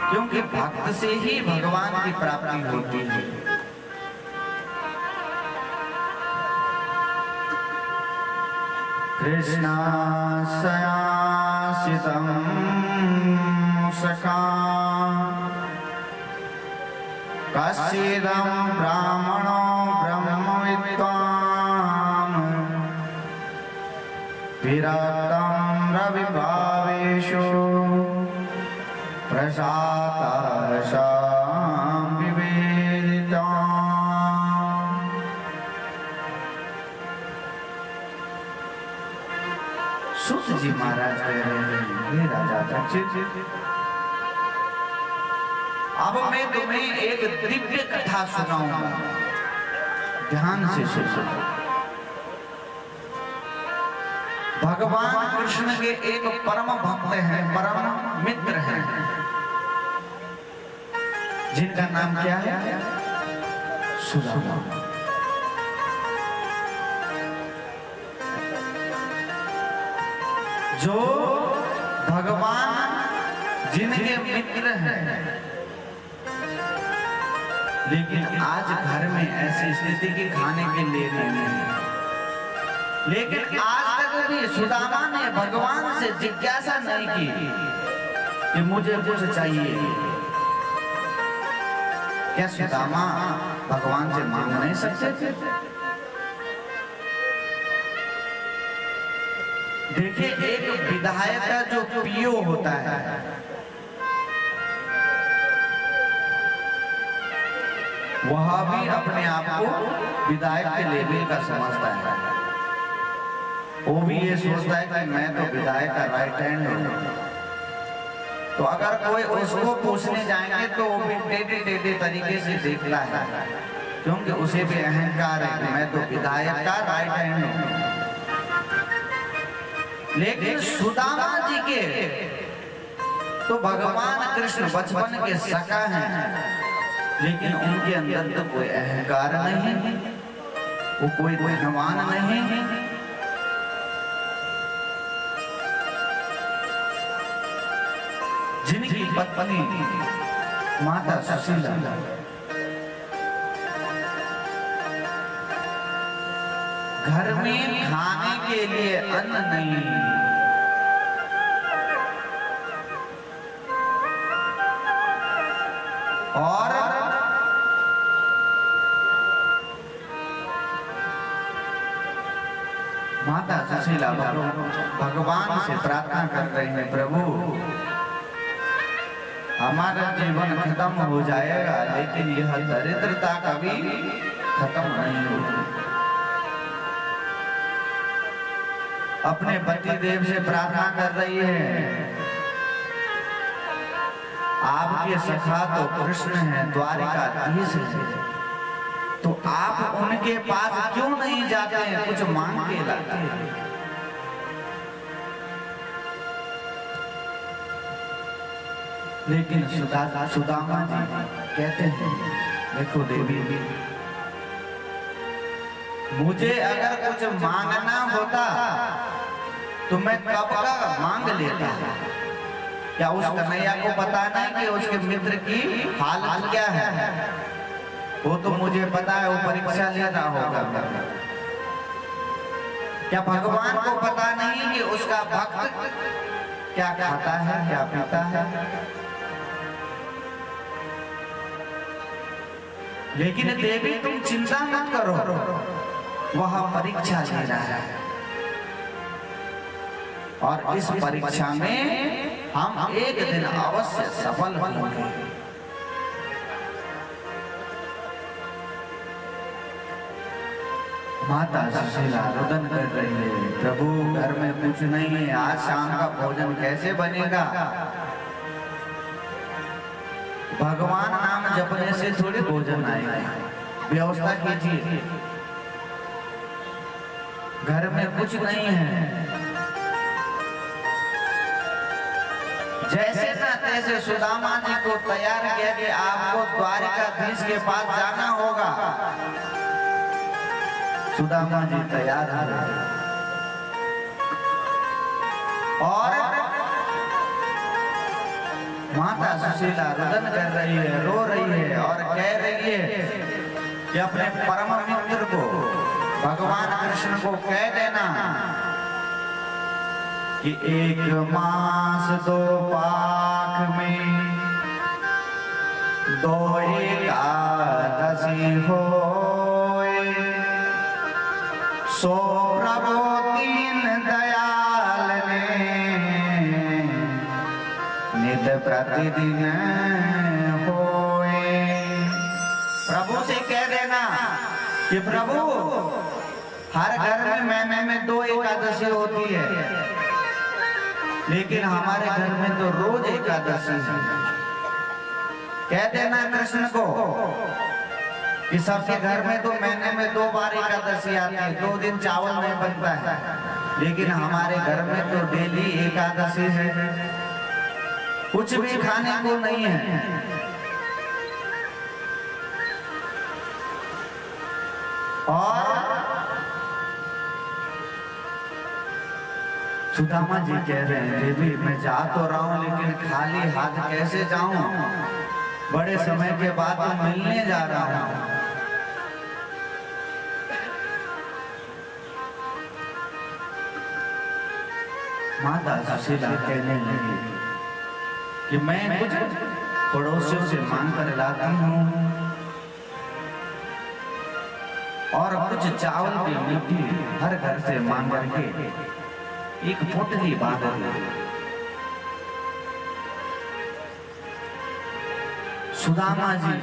क्योंकि भक्त से ही भगवान की प्राप्ति होती है। कृष्णास्यासितं सखा कश्चिदं ब्राह्मणो ब्रह्मविद्वान् विरक्तं रविभावेषु प्रसादाशां विवेदिताम्। सूत जी महाराज कह रहे हैं, हे राजा दक्षिण, अब मैं तुम्हें एक दिव्य कथा सुनाऊंगा, ध्यान से सुनो। भगवान कृष्ण के एक परम भक्त हैं, परम मित्र हैं, जिनका नाम क्या है? सुदामा। जो भगवान जिनके मित्र हैं, लेकिन आज घर में ऐसी स्थिति की खाने के लिए नहीं है। लेकिन आज तक भी सुदामा ने भगवान से जिज्ञासा नहीं की कि मुझे कुछ चाहिए। क्या सुदामा भगवान से मांग नहीं सकते थे? देखिए, एक विधायक का जो पीओ होता है, वह भी अपने आप को विधायक के लेवल का समझता है। वो भी ये सोचता है कि मैं तो विधायक का राइट हैंड हूँ। तो अगर कोई उसको पूछने जाएंगे तो वो भी टेढ़े टेढ़े तरीके से देखता है, क्योंकि उसे भी अहंकार है कि मैं तो विधायक का राइट हैंड हूँ। लेकिन सुदामा जी के तो भगवान कृष्ण बचपन के सखा हैं, लेकिन उनके अंदर तो कोई अहंकार नहीं, वो कोई धनवान नहीं। जिनकी पत्नी माता सुशीला घर में खाने के लिए अन्न नहीं, और माता सुशीला भगवान से प्रार्थना कर रही है, प्रभु हमारा जीवन खत्म हो जाएगा, लेकिन यह दरिद्रता कभी खत्म नहीं होगी। अपने पति देव से प्रार्थना कर रही है, आपके सखा तो कृष्ण है, द्वारिकाधीश है, तो आप उनके पास क्यों नहीं जाते हैं, कुछ मांग के लाते हैं। लेकिन सुदामा जी कहते हैं, देखो देवी, मुझे अगर कुछ मांगना होता तो मैं कब का मांग लेता। क्या उस कन्हैया को पता नहीं कि उसके मित्र की हालत क्या है? वो तो मुझे पता है, वो परीक्षा ले रहा होगा। क्या भगवान को पता नहीं कि उसका भक्त क्या खाता है, क्या पीता है? लेकिन देवी तुम चिंता मत करो, वह परीक्षा ले रहा है, और इस परीक्षा में हम एक दिन अवश्य सफल होंगे। माता सुशीला रुदन कर रही है, प्रभु घर में कुछ नहीं है, आज शाम का भोजन कैसे बनेगा? भगवान नाम जपने से थोड़ी भोजन आएगा, व्यवस्था कीजिए। घर में कुछ नहीं है, जैसे ना तैसे सुदामा जी को तैयार किया कि आपको द्वारिकाधीश के पास जाना होगा। सुदामा जी तैयार हैं और माता सुशीला रुदन कर रही है, रो रही है और कह रही है कि अपने परम मित्र को, भगवान कृष्ण को कह देना कि 1 मास 2 पाख में 2 एकादशी होए, सो प्रभु दीन दयाल ने नित प्रतिदिन होए। प्रभु से कह देना कि प्रभु हर घर में महीने में 2 एकादशी होती है, लेकिन हमारे घर में तो रोज एकादशी है। कह देना कृष्ण को कि सबके घर में तो महीने में 2 बार एकादशी आती है, 2 दिन चावल नहीं बनता है, लेकिन हमारे घर में तो डेली एकादशी है, कुछ भी खाने को नहीं है। और सुदामा जी कह रहे हैं, देवी मैं जा तो रहा हूं, लेकिन खाली हाथ कैसे जाऊं, बड़े समय के बाद तो मिलने जा रहा हूं। माता सुशीला कहने लगी कि मैं कुछ पड़ोसियों से मांग कर लाती हूँ और कुछ चावल की मिट्टी हर घर से मांग करके एक पोटली बांध दी। सुदामा जी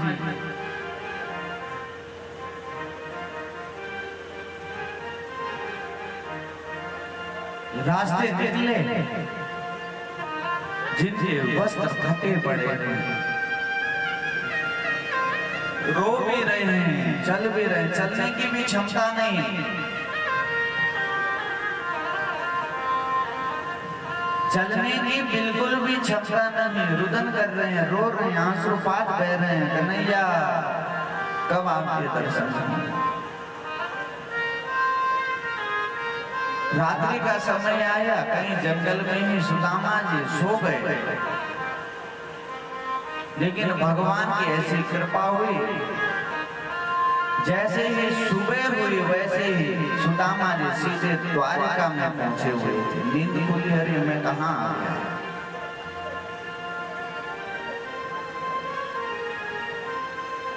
रास्ते निकले, जिनके वस्त्र फटे पड़े हैं, रो भी रहे हैं, चल भी रहे, चलने की भी क्षमता नहीं, चलने की बिल्कुल भी क्षमता नहीं, रुदन कर रहे हैं, रो रहे हैं, आंसुपात बह रहे हैं, कन्हैया कब आपके दर्शन होंगे। रात्रि का समय आया, कहीं जंगल में ही सुदामा जी सो गए, लेकिन भगवान की ऐसी कृपा हुई, जैसे ही सुबह हुई वैसे ही सुदामा जी सीधे द्वारिका में पहुंचे हुए थे। नींद खुली, अरे मैं कहाँ आ गया।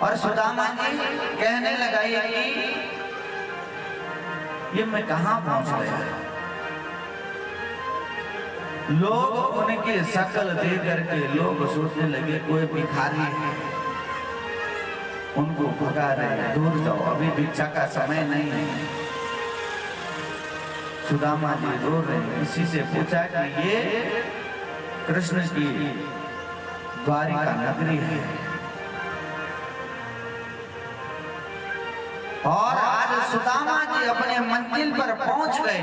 और सुदामा जी कहने लगा ये मैं कहां पहुंच गया। लोग उनकी शक्ल देख करके लोग सोचने लगे कोई भिखारी है, उनको भगा रहे, दूर जाओ, अभी भिक्षा का समय नहीं है। सुदामा जी रो रहे हैं। इसी से पूछा कि ये कृष्ण की द्वारिका नगरी है, और आज सुदामा जी अपने मंजिल पर पहुंच गए।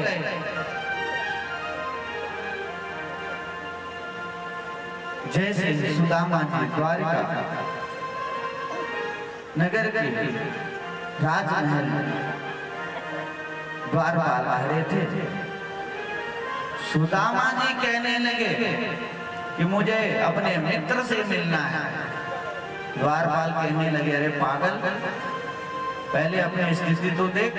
जैसे सुदामा जी द्वारिका नगर के राजमहल द्वारपाल आ रहे थे, सुदामा जी कहने लगे कि मुझे अपने मित्र से मिलना है। द्वारपाल कहने लगे अरे पागल, पहले अपनी स्थिति तो देख,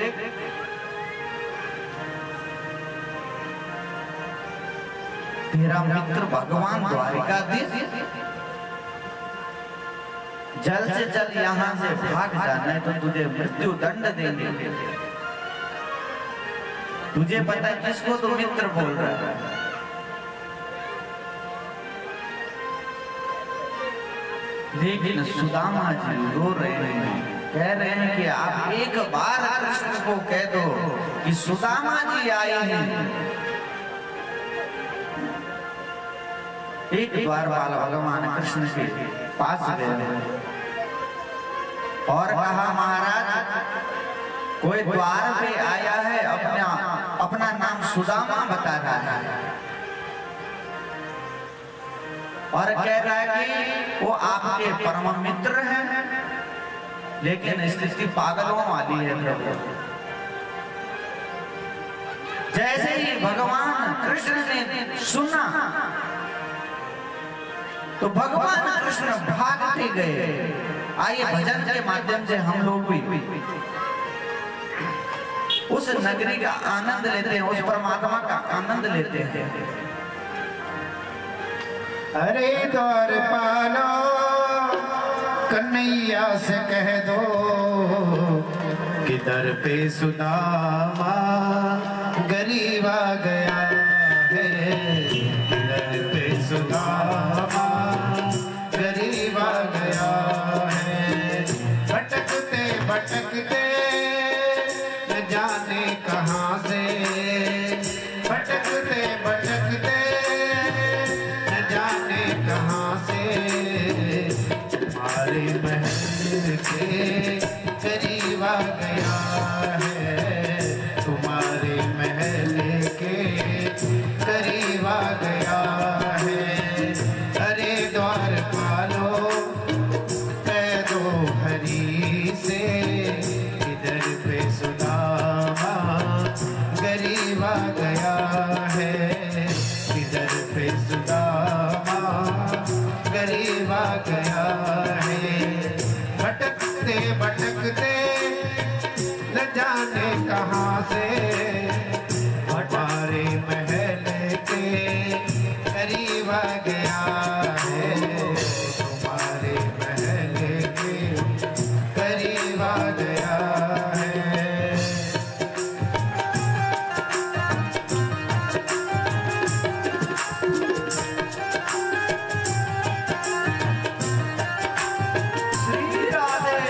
तेरा मित्र भगवान द्वारिकाधीश, जल्द से जल्द यहाँ से भाग जा, नहीं तो तुझे मृत्यु दंड देंगे। तुझे पता है किसको तू मित्र बोल रहा है। लेकिन सुदामा जी रो रहे हैं, कह रहे हैं कि आप एक बार कृष्ण को कह दो कि सुदामा जी आए हैं। एक द्वारपाल भगवान कृष्ण के पास गए और कहा महाराज कोई द्वार पे आया है, अपना नाम सुदामा बता रहा है और कह रहा है कि वो आपके परम मित्र हैं, लेकिन स्थिति पागलों वाली है प्रभु। जैसे ही भगवान कृष्ण ने सुना तो भगवान कृष्ण भागते गए। आइए भजन के माध्यम से हम लोग भी उस नगरी का आनंद लेते हैं, उस परमात्मा का आनंद लेते हैं। अरे द्वारपालो कन्हैया से कह दो कि दर पे सुदामा गरीब आ गया है, दर पे सुदामा गरीब आ गया है। भटकते भटकते न जाने कहाँ से, भटकते भटकते न जाने कहाँ से, हमारे महल के करीब आ गया है, तुम्हारे महल के करीब आ गया है। अरे द्वारपालो कह दो हरि से, इधर पे सुदामा गरीब आ गया है, इधर पे सुदामा गरीब आ गया है। भटकते भटकते न जाने कहाँ से, हमारे महल के करीब आ गया है, तुम्हारे महल के करीब आ गया है। श्री राधे।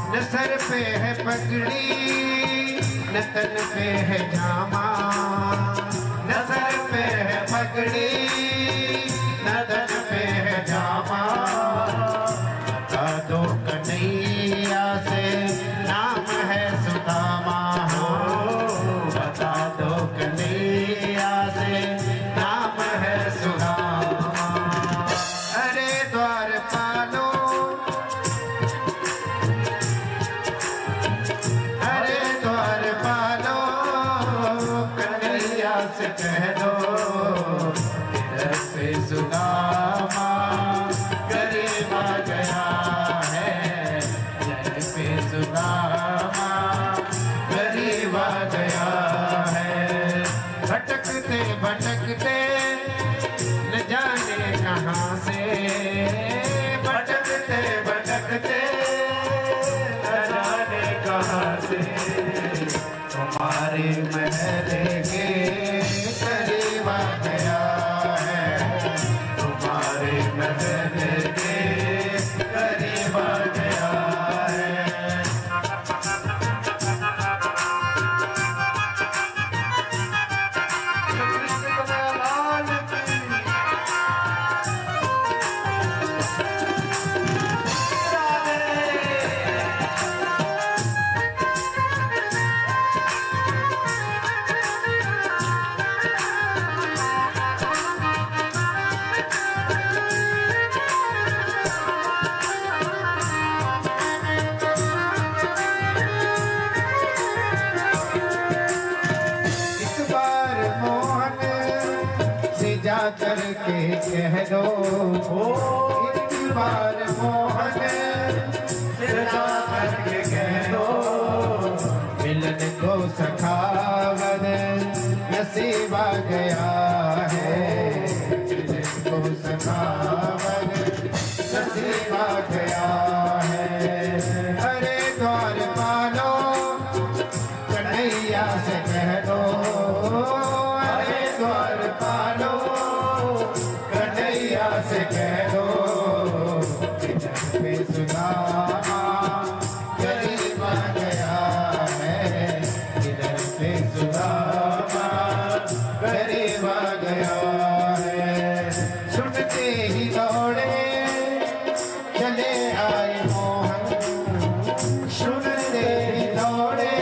न सर पे है पगड़ी न तन पे है जामा, न सर पे है पगड़ी न तन पे है जामा। बता दो कन्हैया से नाम है सुदामा हो, बता दो कन्हैया से नाम है सुदामा। अरे द्वारपालो अरे द्वारपालो कन्हैया से कह दो, इधर पे सुदामा गरीब आ गया है, इधर पे सुदामा गरीब आ गया है। भटकते भटकते न जाने कहाँ से, भटकते भटकते न जाने कहाँ से, तुम्हारे महल के करीब आ गया है, तुम्हारे महल के करीब आ गया है। एक बार मोहन से जा करके कह दो, एक बार मोहन से जा करके कह दो, मिलन को सखावन नसीब आ गया है, मिलन को सखावन नसीब आ गया है। अरे द्वारपालो कन्हैया से कह दो, अरे द्वारपालो कन्हैया से कह दो, इधर पे सुदामा गरीब आ गया है, इधर पे सुदामा गरीब आ गया है। सुनते ही दौड़े चले आए मोहन, सुनते ही दौड़े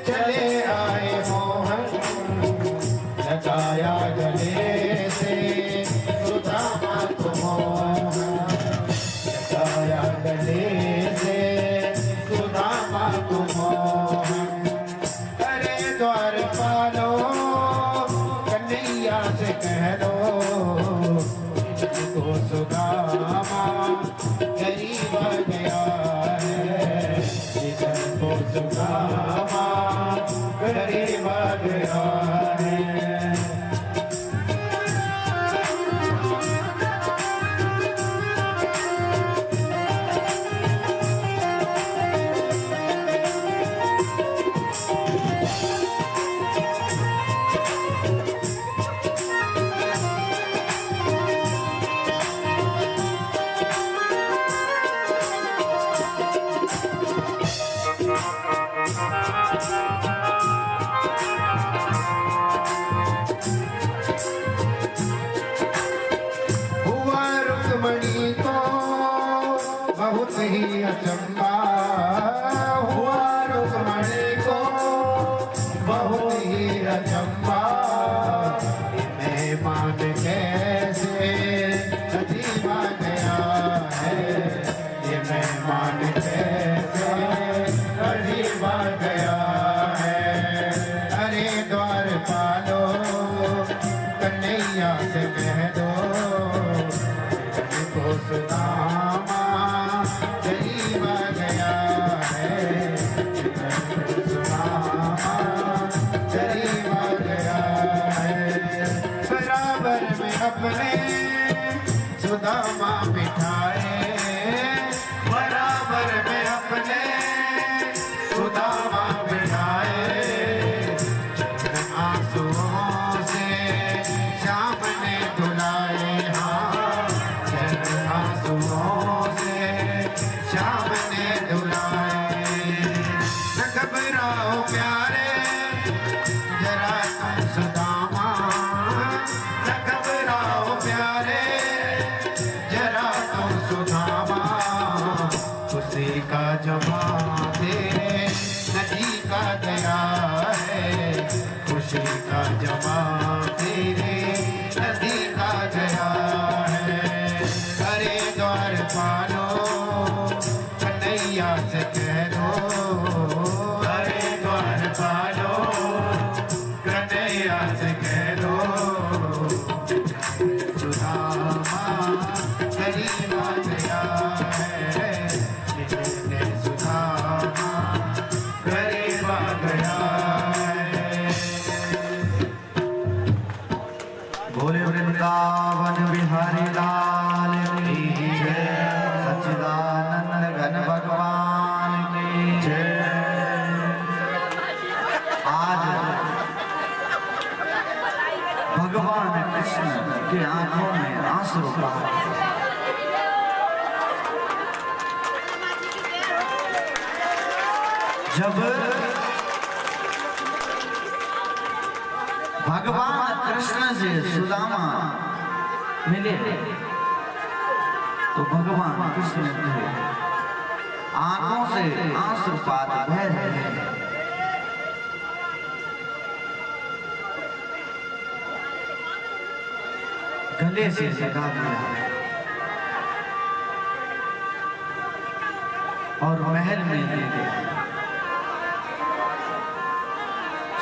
चले आए मोहन, लगाया ही अचंबा हुआ रुक्मणी को बहुत ही अचंबा। मेहमान कैसे अजीबा गया है, ये मेहमान कैसे अजीबा गया है। अरे द्वार पालो कन्हैया से कह दो को सुदामा गरीबा गया है, सुदामा गरीबा गया है। बराबर में अपने सुदामा बिठाए, बराबर में अपने सुदामा बिठाए। आंसुओं से श्याम ने धुलाए, हाँ आंसुओं से श्याम ने धुलाए। न घबराओ प्यारे जरा तुम सुदामा, न घबराओ प्यारे जरा तुम सुदामा। खुशी का जवाब तेरे नदी का दया है, खुशी का जवाब तेरे नदी का दया है। अरे द्वार पालो कन्हैया से कह दो, अरे द्वार पालो कन्हैया से कह दो सुदामा गरीबा गया है, सुदामा गरीबा गया है। बोले वृंदावन बिहारी लाल की जय, सच्चिदानंद घन भगवान की जय। आज भगवान कृष्ण की आंखों में आंसू बहा। जब भगवान कृष्ण से सुदामा मिले तो भगवान कृष्ण के आंखों से आंसुपात बह रहे हैं। गले से लगा दिया और महल में ले गया।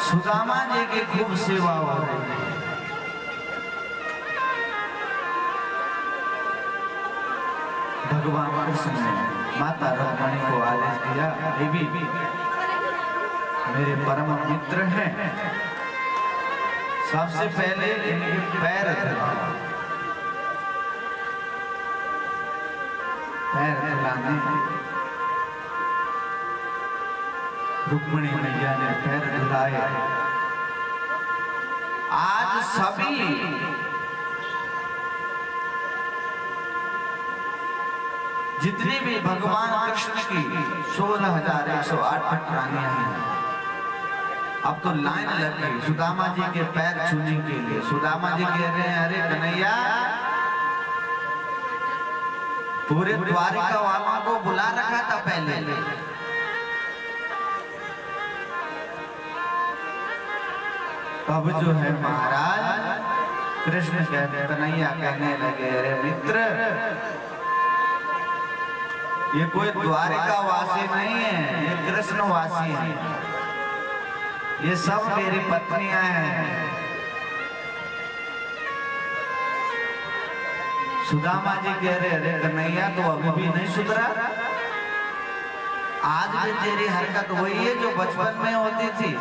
सुदामा जी की खूब सेवा हो रही है। भगवान कृष्ण ने माता रुक्मिणी को आदेश दिया, देवी मेरे परम मित्र हैं, सबसे पहले इनके पैर धुलाओ। पैर धुलाने रुक्मिणी मैया ने पैर धुलाए। आज सभी जितनी भी भगवान कृष्ण की 16,108 रानियां हैं, अब तो लाइन लग गई सुदामा जी के पैर छूने के लिए। सुदामा जी कह रहे हैं, अरे कन्हैया पूरे द्वारिका वालों को बुला रखा था पहले, अब जो है महाराज कृष्ण कहते, कन्हैया कहने लगे, अरे मित्र ये कोई द्वारिका वासी नहीं है, ये कृष्ण वासी है, ये सब मेरी पत्नियां हैं। सुदामा जी कह रहे, अरे कन्हैया तो अभी भी नहीं सुधरा, आज भी तेरी हरकत वही है जो बचपन में होती थी।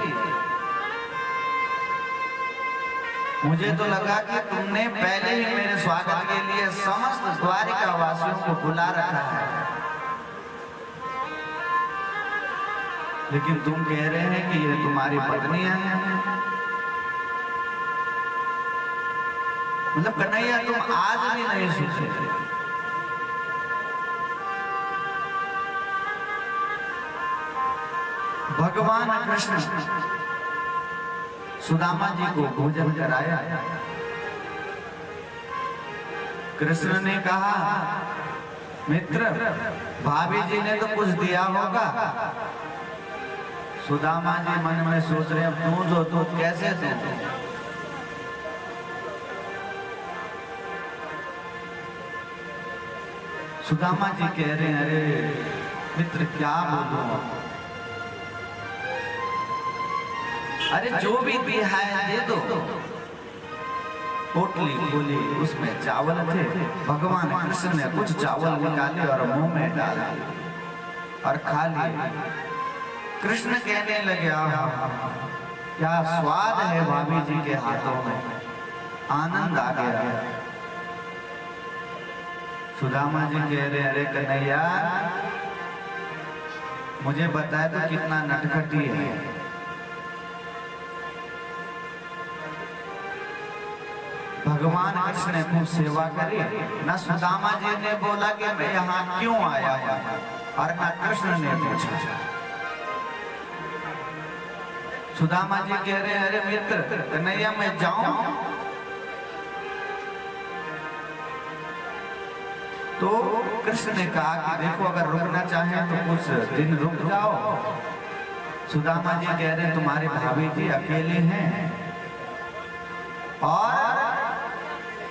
मुझे तो लगा कि तुमने पहले ही मेरे स्वागत के लिए समस्त द्वारिका वासियों को बुला रखा है, लेकिन तुम कह रहे हैं कि ये तुम्हारी पत्नियां हैं। मतलब कन्हैया तुम आज भी नहीं सोचे। भगवान कृष्ण सुदामा जी को भोजन कराया। कृष्ण ने कहा मित्र, भाभी जी ने तो कुछ दिया होगा। सुदामा जी मन में सोच रहे हैं तू दो तो कैसे दो। सुदामा जी कह रहे हैं अरे मित्र क्या बोलूं, अरे जो भी दिया है दे दो। पोटली खोली, उसमें चावल थे। भगवान कृष्ण ने कुछ चावल निकाले और मुंह में डाले और खा लिए। कृष्ण कहने लगे क्या स्वाद है भाभी जी के हाथों में, आनंद आ गया। सुदामा जी कह रहे अरे कन्हैया मुझे बताए तो कितना नटखटी है। भगवान कृष्ण ने खूब सेवा करी। न सुदामा जी ने बोला कि मैं यहाँ क्यों आया हूँ, और न कृष्ण ने पूछा। सुदामा जी कह रहे अरे मित्र कन्हैया मैं जाऊं? तो कृष्ण ने कहा कि देखो अगर रुकना चाहे तो कुछ दिन रुक जाओ। सुदामा जी कह रहे तुम्हारे भाभी जी अकेले हैं, और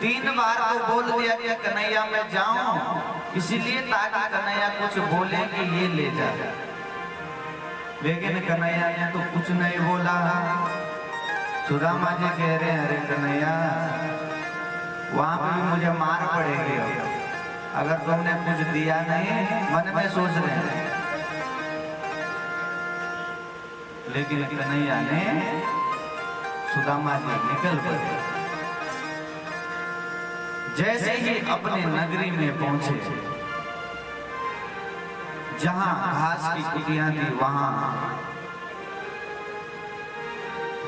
3 बार तो बोल दिया कि कन्हैया मैं जाऊं, इसीलिए ताकि कन्हैया कुछ बोले कि ये ले जा। लेकिन कन्हैया ने तो कुछ नहीं बोला। सुदामा जी कह रहे हैं अरे कन्हैया वहां पर भी मुझे मार पड़ेगी अगर तुमने कुछ दिया नहीं। मन में सोच रहे हैं, लेकिन कन्हैया ने सुदामा जी निकल पड़े। जैसे ही अपने नगरी में पहुंचे, जहां घास की कुटियां थी वहां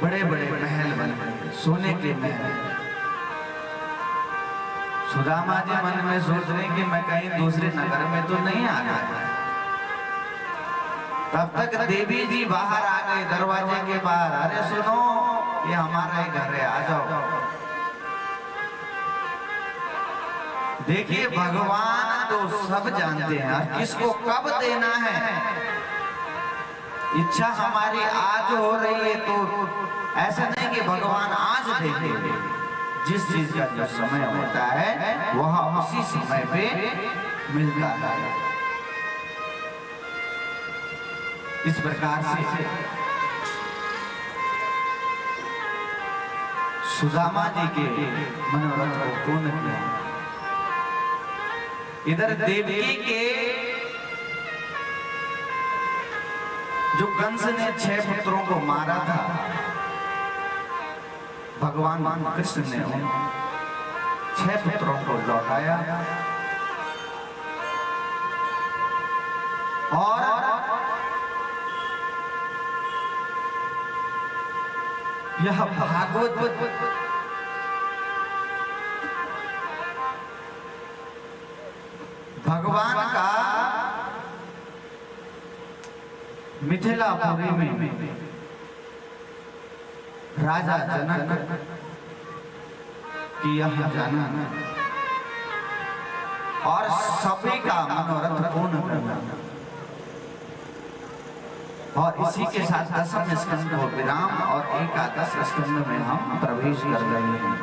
बड़े बड़े महल बने, सोने के महल। सुदामा जी मन में सोच रहे कि मैं कहीं दूसरे नगर में तो नहीं आ गया। तब तक देवी जी बाहर आ गए दरवाजे के बाहर। अरे सुनो ये हमारा ही घर है, आ जाओ। देखिए भगवान तो सब जानते हैं और किसको कब देना है। इच्छा हमारी आज हो रही है तो ऐसा नहीं कि भगवान आज देंगे। जिस चीज का जो समय होता है वह उसी समय पे मिलता है। इस प्रकार से सुदामा जी के मनोरथ को पूर्ण किया। इधर देवकी के जो कंस ने 6 पुत्रों को मारा था, भगवान कृष्ण ने उन 6 पुत्रों को लौटाया और यह भागवत भगवान का मिथिलापुरी में राजा जनक की यह जन्म और सभी का मनोरथ पूर्ण करना, और इसी के साथ 10वें स्कंद को विराम और 11 स्कंद में हम प्रवेश कर रहे हैं।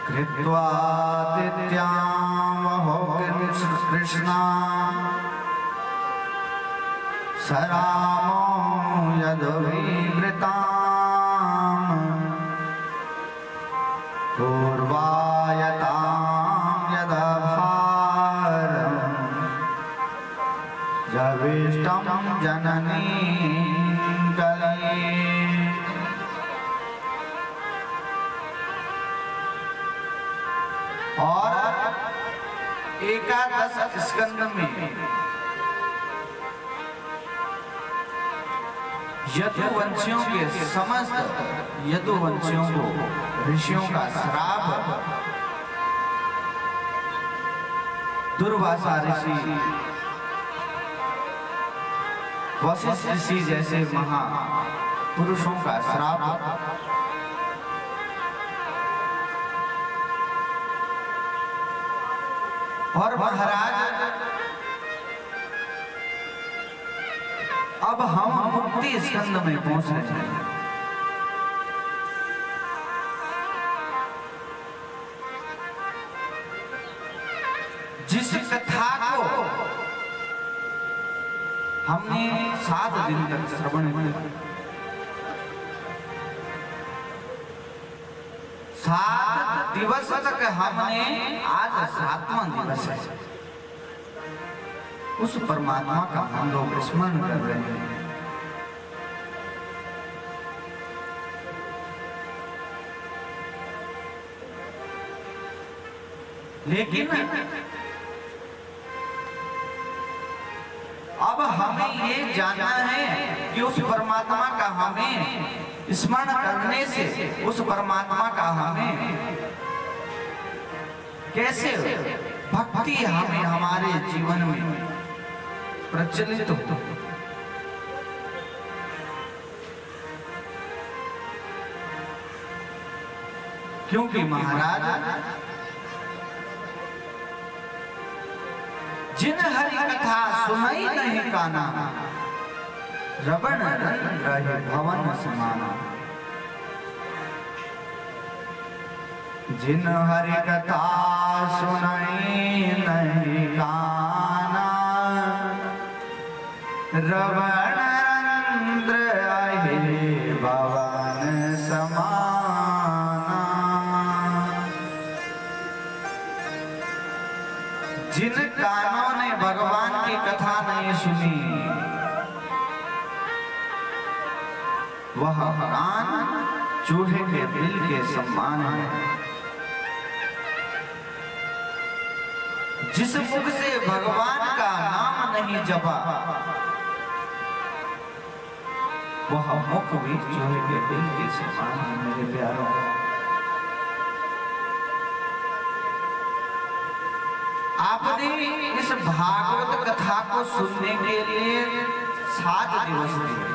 कृत्वादित्यां वहो कृष्णा सरामो यदुविवृतां पूर्वायतां यदभारं जविष्टं जननीं कलीं। और 11 स्कंद में यदुवंशियों के समस्त यदुवंशियों को ऋषियों का श्राप, दुर्वासा ऋषि, वशिष्ठ ऋषि जैसे महापुरुषों का श्राप और महाराज अब हम मुक्ति स्कंद में पहुंच रहे हैं। जिस कथा को हमने 7 दिन तक श्रवण किया, 7 दिवस तक हमने, आज 7वां दिवस है, उस परमात्मा का हम लोग स्मरण कर रहे हैं। लेकिन अब हमें ये जानना है कि उस परमात्मा का हमें स्मरण करने से, उस परमात्मा का हमें कैसे भक्ति हमें हमारे जीवन में प्रचलित हो। क्योंकि महाराज जिन हरि कथा सुनाई नहीं काना, रवण रहे भवन समाना। जिन हरि कथा सुनाई नहीं काना, रवण रहे भवन समाना। जिन कानों ने भगवान की कथा नहीं सुनी, वह कान चूहे के बिल के समान है। जिस मुख से भगवान का नाम नहीं जपा, वह मुख भी चूहे के बिल के समान है। मेरे प्यारों, आपने इस भागवत कथा को सुनने के लिए 7 दिवस दिए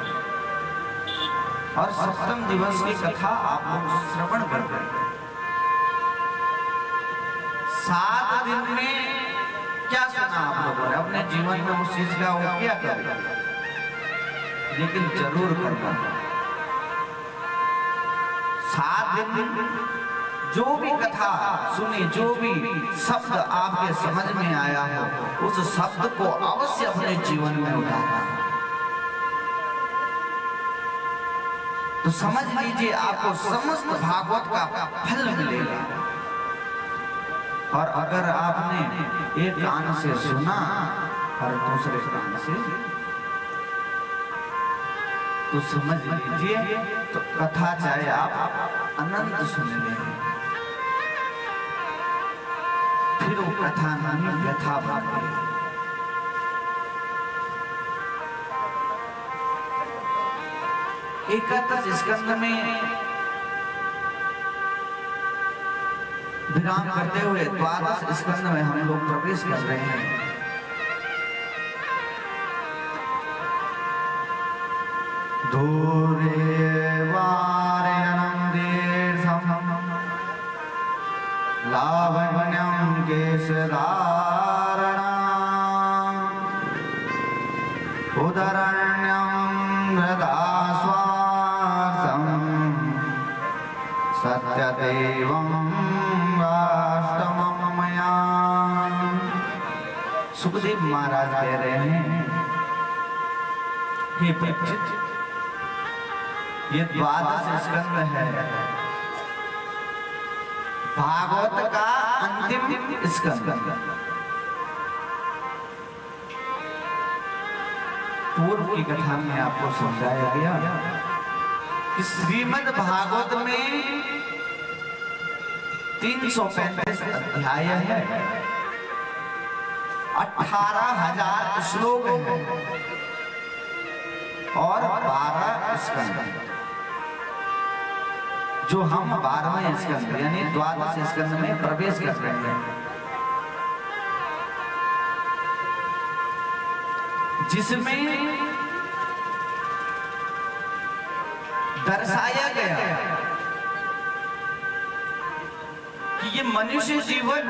और 7वें दिवस की कथा आप लोग श्रवण कर रहे हैं। 7 दिन में क्या सुना आप लोगों ने? अपने जीवन में उस चीज का वो क्या करें, लेकिन जरूर करना। 7 दिन जो भी कथा सुनी, जो भी शब्द आपके समझ में आया है, उस शब्द को अवश्य अपने जीवन में उतारना। तो समझ लीजिए आपको समस्त भागवत का फल मिलेगा। और अगर आपने एक कान से सुना और दूसरे कान से, तो समझ लीजिए तो कथा चाहे आप अनंत सुन लें, फिर वो कथा नहीं व्यथा बन गई। एकादश स्कंद में विराम करते हुए द्वादश स्कंद में हम लोग प्रवेश कर रहे हैं। दूरे वारे अनंतीर्थम लावण्यं केशधारणा उदरण्यं हृदा स्वार्थं सत्यदेवं वाष्टमं मया। सुखदेव महाराज कह रहे हैं, हे परीक्षित, ये द्वादश स्कंद है, भागवत का अंतिम स्कंद। पूर्व की कथा में आपको समझाया गया कि श्रीमद् भागवत में 335 अध्याय है, 18,000 श्लोक है और 12 स्कंद। जो हम 12वें स्कंद यानी द्वादश स्कंद में प्रवेश कर रहे हैं, जिसमें दर्शाया गया कि ये मनुष्य जीवन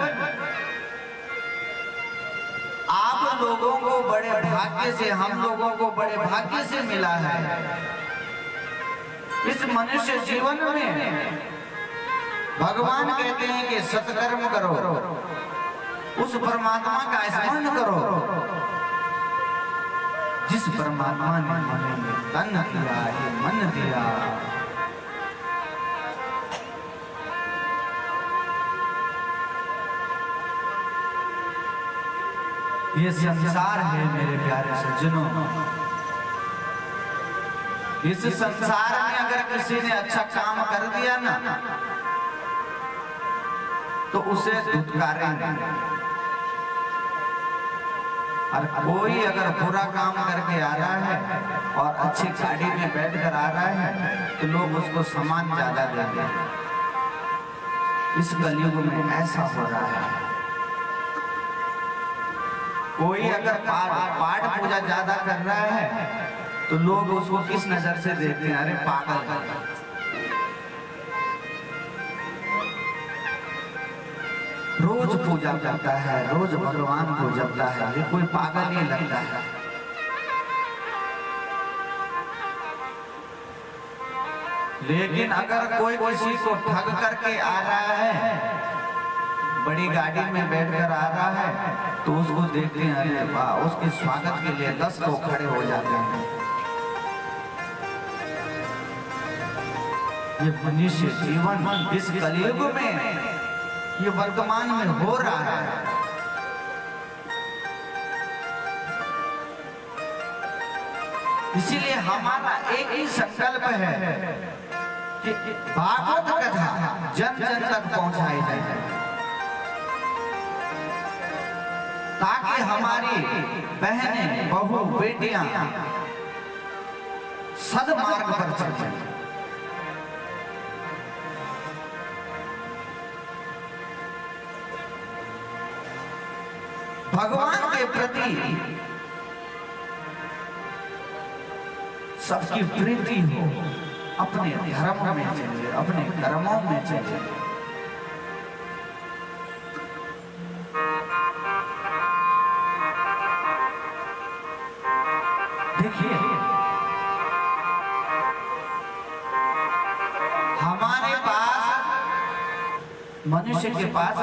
लोगों को बड़े भाग्य से, हम लोगों को बड़े भाग्य से मिला है। इस मनुष्य जीवन में भगवान कहते हैं कि सत्कर्म करो, उस परमात्मा का स्मरण करो जिस परमात्मा ने हमें तन दिया, ये मन दिया। ये संसार है मेरे प्यारे सज्जनों। इस संसार में अगर किसी ने अच्छा काम कर दिया ना तो उसे धुतकारेंगे, और कोई अगर बुरा काम करके आ रहा है और अच्छी गाड़ी में बैठकर आ रहा है तो लोग उसको सम्मान ज्यादा देते हैं। इस कलयुग में ऐसा हो रहा है। कोई अगर पाठ पूजा ज्यादा कर रहा है तो लोग उसको किस नजर से देखते हैं, अरे पागल है। रोज पूजा करता है, रोज भगवान को जपता है, ये कोई पागल ही लगता है। लेकिन अगर कोई किसी को ठग करके आ रहा है, बड़ी गाड़ी में बैठकर आ रहा है, तो उसको देखते हैं, अरे वाह, उसके स्वागत के लिए 10 लोग खड़े हो जाते हैं। ये मनुष्य जीवन इस कलयुग में, ये वर्तमान में हो रहा है। इसीलिए हमारा एक ही संकल्प है कि भागवत कथा जन जन तक पहुंचाई जाए, ताकि हमारी बहनें, बहू, बेटियां सद्मार्ग पर चलें। भगवान के प्रति सबकी प्रीति हो, अपने धर्म में चले, अपने कर्मों में चले। देखिए, हमारे पास, मनुष्य के पास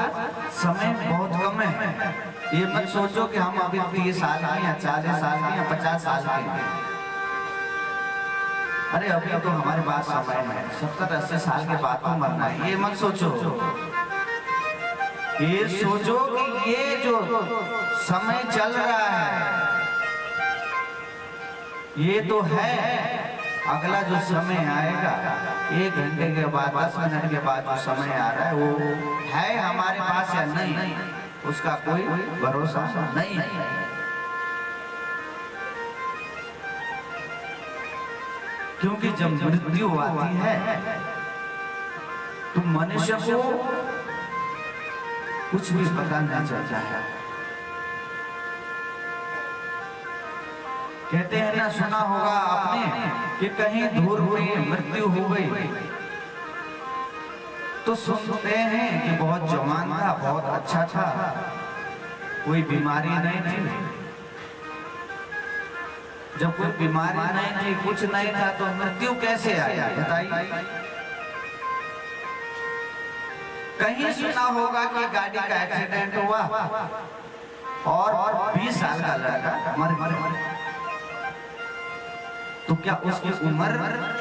समय बहुत कम है। ये मत सोचो कि हम अभी 30 साल के या 40 साल के या 50 साल के हैं। अरे अभी तो हमारे पास समय है, 70-80 साल के बाद तो मरना है। ये मत सोचो, ये सोचो कि ये जो समय चल रहा है ये तो है, अगला जो समय आएगा 1 घंटे के बाद, 10 मिनट के बाद जो समय आ रहा है वो है हमारे पास या नहीं, उसका कोई भरोसा नहीं है। क्योंकि जब मृत्यु आती है तो मनुष्य को कुछ भी पता नहीं चलता है। कहते हैं ना, सुना होगा आपने कि कहीं दूर हुई मृत्यु हो गई तो सुनते हैं कि बहुत जवान था, बहुत अच्छा था, कोई बीमारी नहीं थी। जब कोई बीमारी नहीं थी, कुछ नहीं था, तो मृत्यु कैसे आया बताइए। कहीं सुना होगा कि गाड़ी का एक्सीडेंट हुआ और 20 साल का लड़का मर गया, तो क्या उसकी उम्र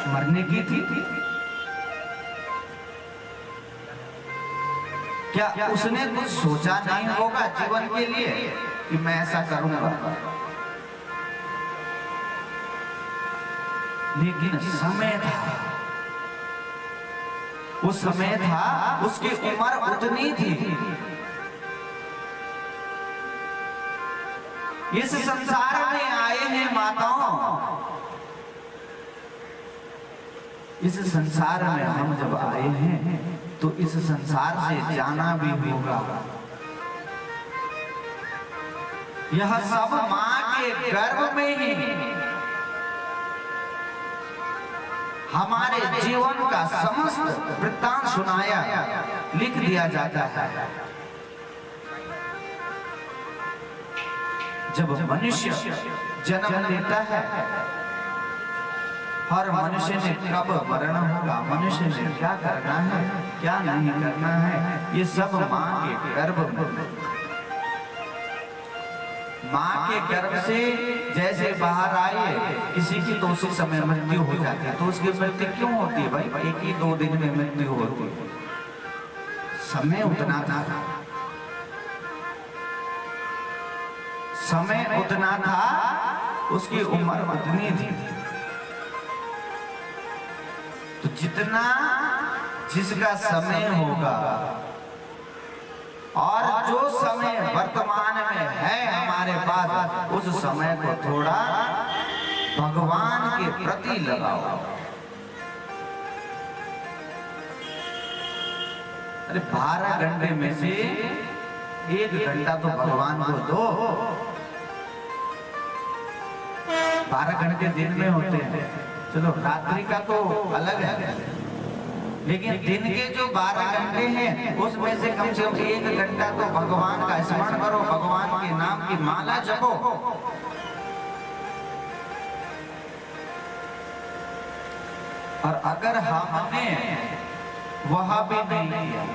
मरने की थी? क्या उसने कुछ सोचा नहीं होगा जीवन के लिए कि मैं ऐसा करूंगा? लेकिन समय था, उस समय था, उसकी उम्र उतनी थी। इस संसार में आए हैं माताओं, इस संसार में हम जब आए हैं तो इस संसार से जाना भी होगा। यह सब मां के गर्भ में ही हमारे जीवन का समस्त वृत्तांत सुनाया, लिख दिया जाता है। जब मनुष्य जन्म लेता है, हर मनुष्य ने कब मरण होगा, मनुष्य ने क्या करना है क्या नहीं करना है, ये सब माँ के गर्भ में, माँ के गर्भ से जैसे बाहर आए, किसी की तो उसी समय मृत्यु हो जाती है। तो उसकी मृत्यु क्यों होती है भाई? 1 ही 2 दिन में मृत्यु होती है। समय उतना था, समय उतना था, उसकी उम्र उतनी थी। तो जितना जिसका समय होगा, और जो समय वर्तमान में है हमारे पास, उस समय को थोड़ा भगवान के प्रति लगाओ। अरे 12 घंटे में से 1 घंटा तो भगवान को दो। 12 घंटे दिन में होते हैं, चलो रात्रि का तो अलग है, लेकिन दिन के जो 12 घंटे हैं उसमें से कम 1 घंटा तो भगवान का स्मरण करो, भगवान के नाम की माला जपो। और अगर हमने वह भी नहीं किया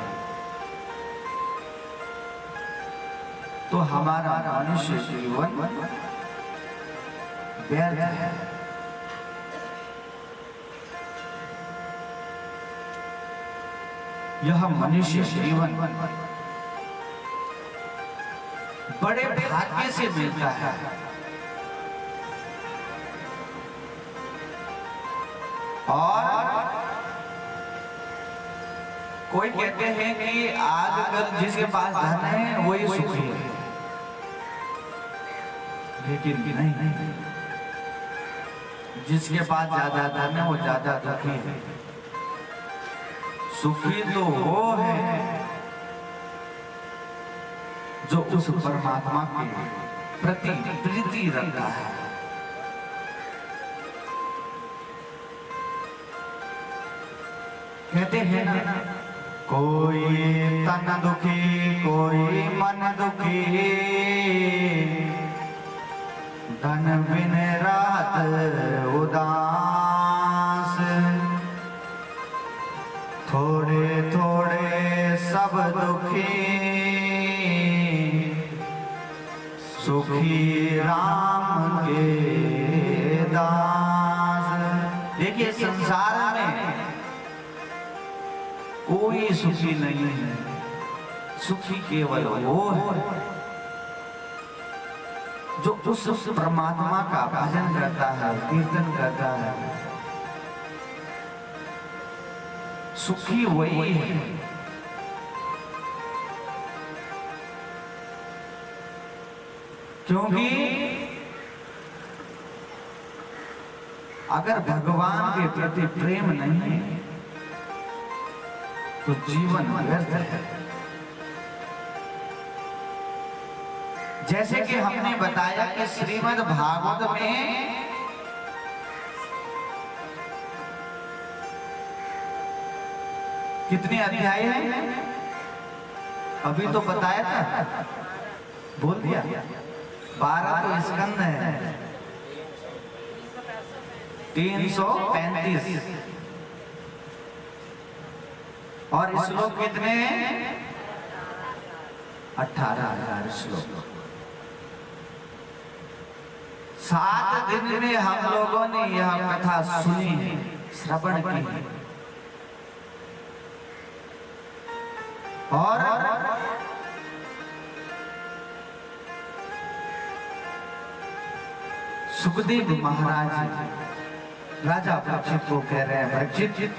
तो हमारा मनुष्य जीवन व्यर्थ है। यह मनुष्य जीवन बड़े भाग्य से मिलता है। और कोई कहते हैं कि आजकल जिसके पास धन है वही सुखी है, लेकिन नहीं, जिसके पास ज्यादा धन है वो ज्यादा दुखी है। सुखी तो वो है जो उस परमात्मा के प्रति प्रीति रखता है। कहते हैं ना, कोई तन दुखी कोई मन दुखी, धन बिन रात उदास, थोड़े थोड़े सब दुखी, सुखी राम के दास। देखिए संसार में कोई सुखी नहीं है, सुखी केवल वो है जो उस परमात्मा का भजन करता है, कीर्तन करता है। सुखी वही है। क्योंकि अगर भगवान के प्रति प्रेम नहीं है तो जीवन व्यर्थ है। जैसे कि हमने बताया कि श्रीमद् भागवत में कितने अध्याय हैं? अभी तो बताया था, बोल दिया। 12 तो स्कंद है, 335 और श्लोक कितने हैं? 18,000 श्लोक। 7 दिन में हम लोगों ने यह कथा सुनी है, श्रवण की है। और सुखदेव महाराज राजा परीक्षित को कह रहे हैं, परीक्षित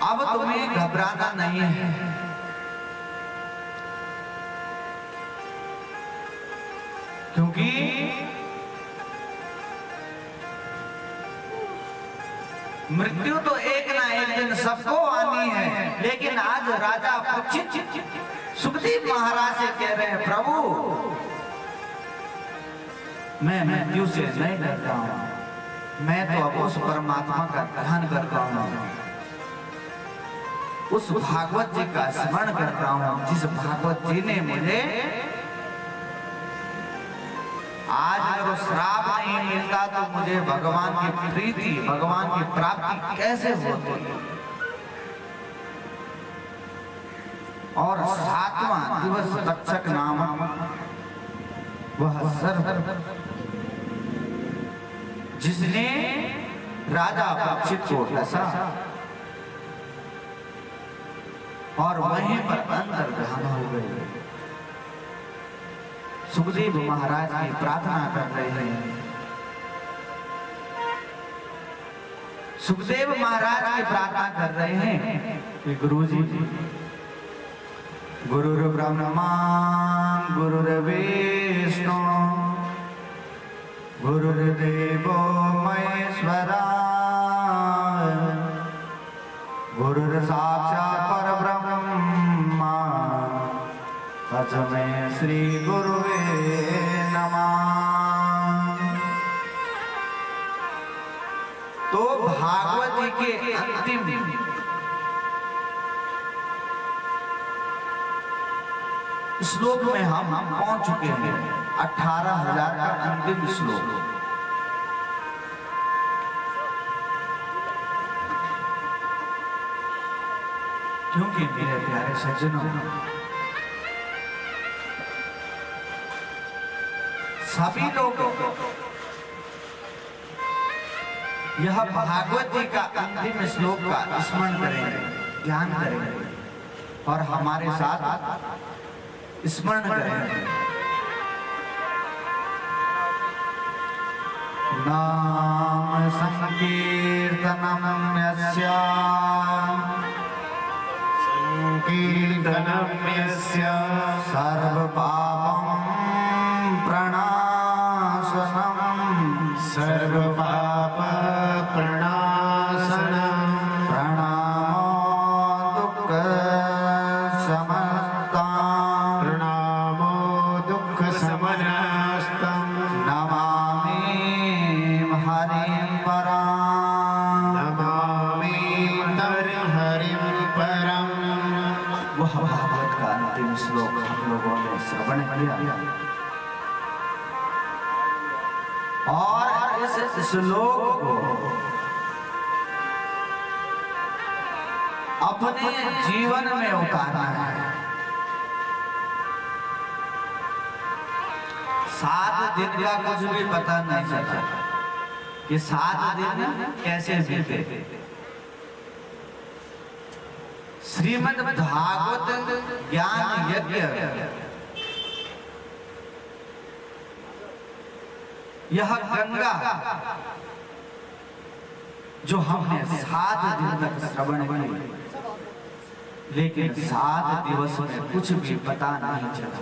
अब तुम्हें घबराना नहीं है, क्योंकि मृत्यु तो एक ना एक दिन सबको आनी है। लेकिन आज राजा परीक्षित सुखदेव महाराज से कह रहे हैं, प्रभु मैं मृत्यु से नहीं डरता हूं, मैं तो अब उस परमात्मा का ध्यान करता हूं। उस भागवत जी का स्मरण कर रहा हूं, जिस भागवत जी ने मुझे आज अगर श्राप नहीं मिलता तो मुझे भगवान की प्रीति, भगवान की प्राप्ति कैसे होती। और 7वां दिवस तक्षक नामक वह सर्प जिसने राजा परीक्षित को डसा और वहीं पर अंतर्धान हो गए। सुखदेव महाराज की प्रार्थना कर रहे हैं। सुखदेव महाराज की प्रार्थना कर रहे हैं कि गुरुजी, गुरुर् ब्रह्मा गुरुर्विष्णु गुरुर्देवो महेश्वरा गुरुर्साक्षात् परब्रह्मा तस्मै श्री गुरुवे नमः। तो भागवत जी के अंतिम श्लोक में हम पहुंच चुके हैं। 18,000 का अंतिम श्लोक। क्योंकि मेरे प्यारे सज्जनों, सभी लोग यह भागवत जी का अंतिम श्लोक का स्मरण करेंगे, ध्यान करेंगे और हमारे साथ स्मरण करेंगे। नाम संकीर्तनम यस्य संकीर्तनम यस्य सर्वपापं प्रणाशनम सर्वपाप प्रणाशनम प्रणामो दुःख समस्तां प्रणामो दुःख समनस्तं नमामि हरिं परां। नमामि हरिं परम। वह भागवत का अंतिम श्लोक हम लोगों ने श्रवण किया और इस श्लोक को अपने जीवन में उतारना है। 7 दिन का कुछ भी पता नहीं चला कि 7 दिन कैसे बीते। श्रीमद् भागवत ज्ञान यज्ञ यह गंगा जो हमने 7 दिन तक श्रवण की, लेकिन 7 दिवस में कुछ भी पता नहीं चला।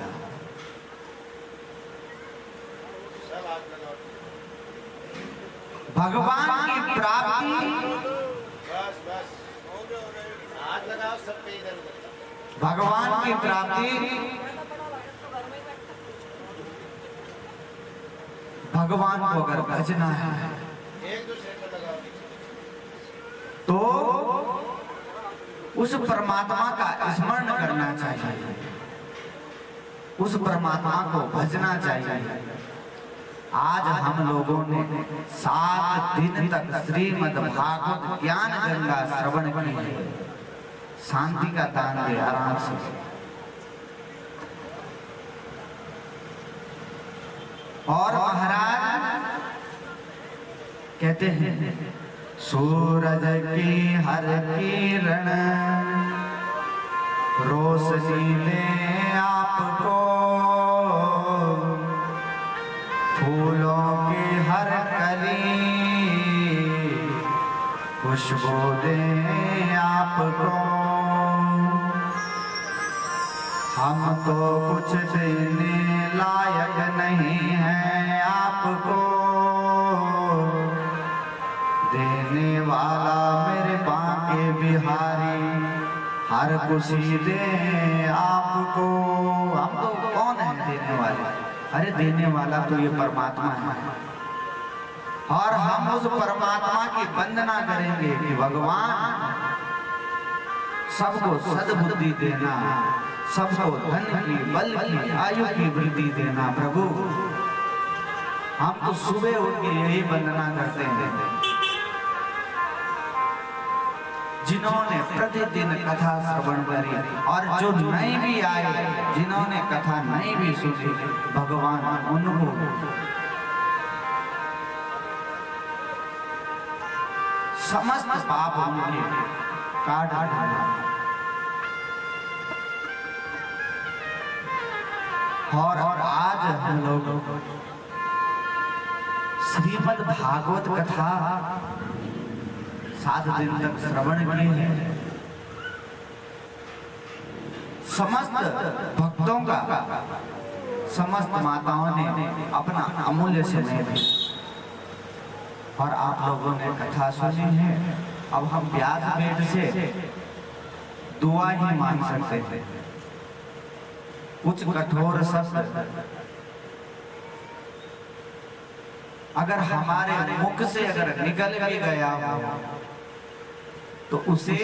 भगवान की प्राप्ति, भगवान की प्राप्ति, भगवान को अगर भजना है तो उस परमात्मा का स्मरण करना चाहिए, उस परमात्मा को भजना चाहिए। आज हम लोगों ने 7 दिन तक श्रीमद् भागवत ज्ञान गंगा श्रवण की है। शांति का दान दे आराम से। और महाराज कहते हैं सूरज की हर किरण रोशनी ले आपको, फूलों की हर कली खुशबू दे आपको। हम तो कुछ देने लायक नहीं है आपको, देने वाला मेरे बांके बिहारी हर खुशी दे आपको। हम तो कौन है देने वाले? अरे देने वाला तो ये परमात्मा है। और हम उस परमात्मा की वंदना करेंगे कि भगवान सबको सद्बुद्धि देना, सबको धन की, बल की, आयु की वृद्धि देना। प्रभु हम तो सुबह उठ के यही वंदना करते हैं। जिन्होंने प्रतिदिन कथा श्रवण करी और जो नहीं भी आए, जिन्होंने कथा नहीं भी सुनी, भगवान उनको समस्त पाप उनके काट डाला। और आज हम लोग श्रीमद् भागवत कथा 7 दिन तक श्रवण किए हैं। समस्त भक्तों का, समस्त माताओं ने अपना अमूल्य समय दिया और आप लोगों ने कथा सुनी है। अब हम व्यास वेद से दुआ ही मांग सकते हैं। कुछ कठोर शब्द अगर हमारे मुख से अगर निकल भी गया हो तो उसे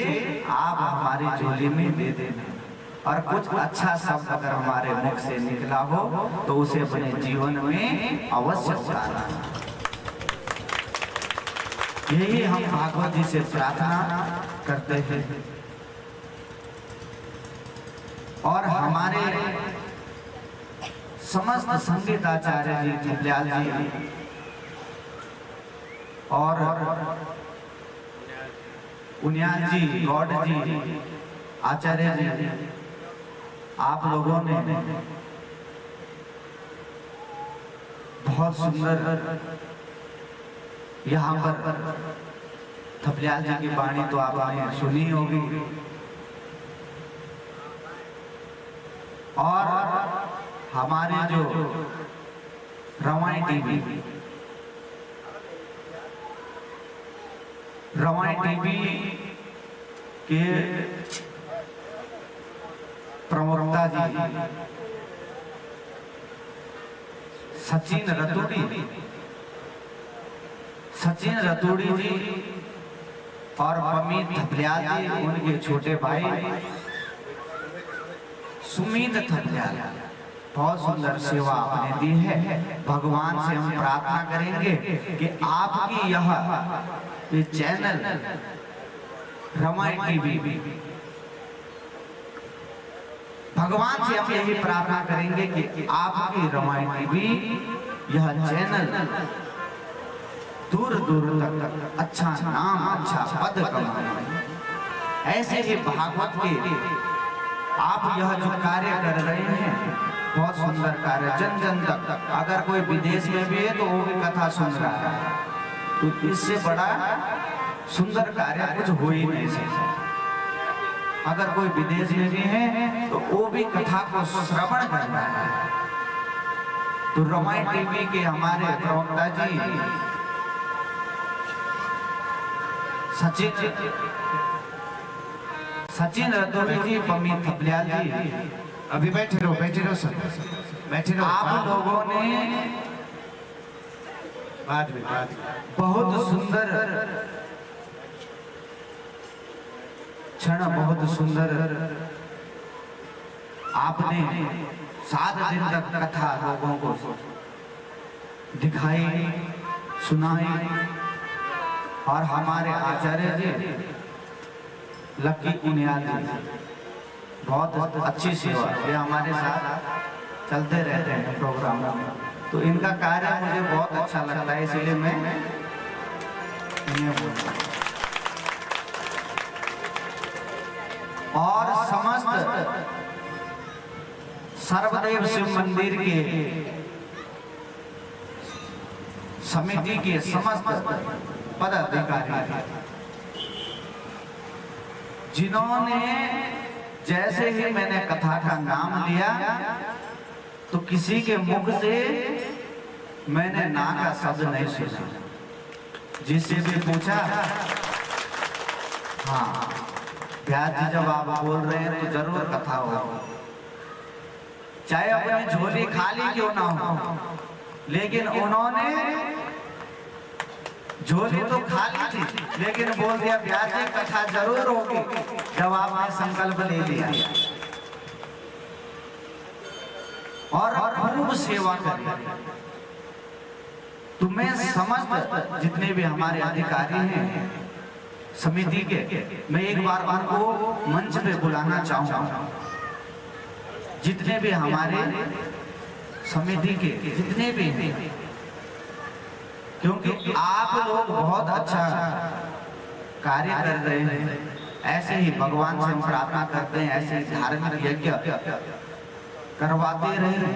आप हमारी झोली में दे देना, और कुछ अच्छा शब्द अगर हमारे मुख से निकला हो तो उसे अपने जीवन में अवश्य उतारना। यही हम भागवत जी से प्रार्थना करते हैं। और हमारे समस्त संगीताचार्य जी, थपलियाल जी और उनियाल जी, गौड़ जी, आचार्य जी, आप लोगों ने बहुत सुंदर यहाँ पर थपलियाल जी की वाणी तो आपने सुनी होगी। और हमारे जो रामायण टीवी के प्रवक्ता जी सचिन रतूड़ी जी और अमित थपलियाल जी, उनके छोटे भाई सुमित थपलियाल, बहुत सुंदर सेवा आपने दी है। भगवान से हम प्रार्थना करेंगे कि आपकी ये चैनल रामायण टीवी, भगवान से हम यही प्रार्थना करेंगे कि आपकी रामायण टीवी यह चैनल दूर दूर तक अच्छा नाम, अच्छा पद कमाए। ऐसे ही भागवत के आप यह जो कार्य कर रहे हैं, बहुत सुंदर कार्य, जन जन तक। अगर कोई विदेश में भी है तो वो भी कथा सुन रहा है, तो इससे बड़ा सुंदर कार्य कुछ हो ही नहीं सकता। अगर कोई विदेश में भी है तो वो भी कथा को श्रवण कर रहा है। तो रामायण टीवी के हमारे प्रवक्ता जी सचिन रतूड़ी जी, अमित थपलियाल जी, अभी बैठे रहो सर, बैठे रहो। आप लोगों ने बाद में बहुत सुंदर क्षण, बहुत सुंदर आपने 7 दिन तक कथा लोगों को दिखाई, सुनाई। और हमारे आचार्य जी लक्की उनियाल जी, बहुत अच्छी सेवा, ये हमारे साथ चलते रहते हैं प्रोग्राम में, तो इनका कार्य मुझे बहुत अच्छा लगता है, इसलिए मैं इन्हें बोलता हूं। और समस्त सर्वदेव शिव मंदिर के समिति के समस्त पदाधिकारी, जिन्होंने जैसे ही मैंने कथा का नाम लिया तो किसी के मुख से मैंने ना का शब्द नहीं सुना। जिससे भी पूछा, हाँ व्यास जी जब आप बोल रहे हैं तो जरूर कथा हो, चाहे अपनी झोली खाली क्यों ना हो। लेकिन उन्होंने झोली तो खाली थी लेकिन बोल दिया व्यास जी कथा जरूर होगी जब आपने संकल्प ले लिया और खूब सेवा करी। तुम्हें समस्त जितने भी हमारे अधिकारी हैं समिति के, मैं एक बार उनको मंच पे बुलाना चाहूंगा। जितने भी हमारे समिति के जितने भी हैं, क्योंकि आप लोग बहुत अच्छा कार्य कर रहे हैं। ऐसे ही भगवान से हम प्रार्थना करते हैं, ऐसे ही धार्मिक यज्ञ करवाते रहे।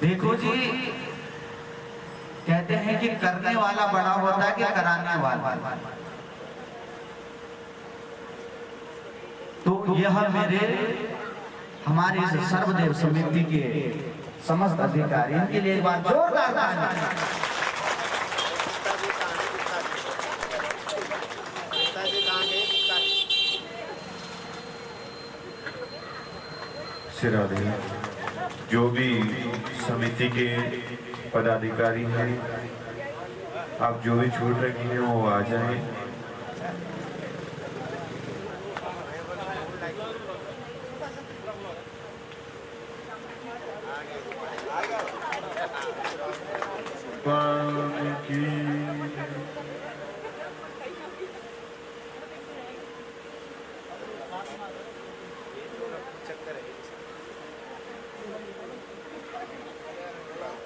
देखो जी, कहते हैं कि करने वाला बड़ा होता है कि कराने वाला। तो यह मेरे हमारे इस सर्वदेव समिति के समस्त अधिकारियों के लिए एक बार जोरदार ताली। श्रीराधे, जो भी समिति के पदाधिकारी हैं, आप जो भी छूट रखी हैं वो आ जाएं। चक्कर है।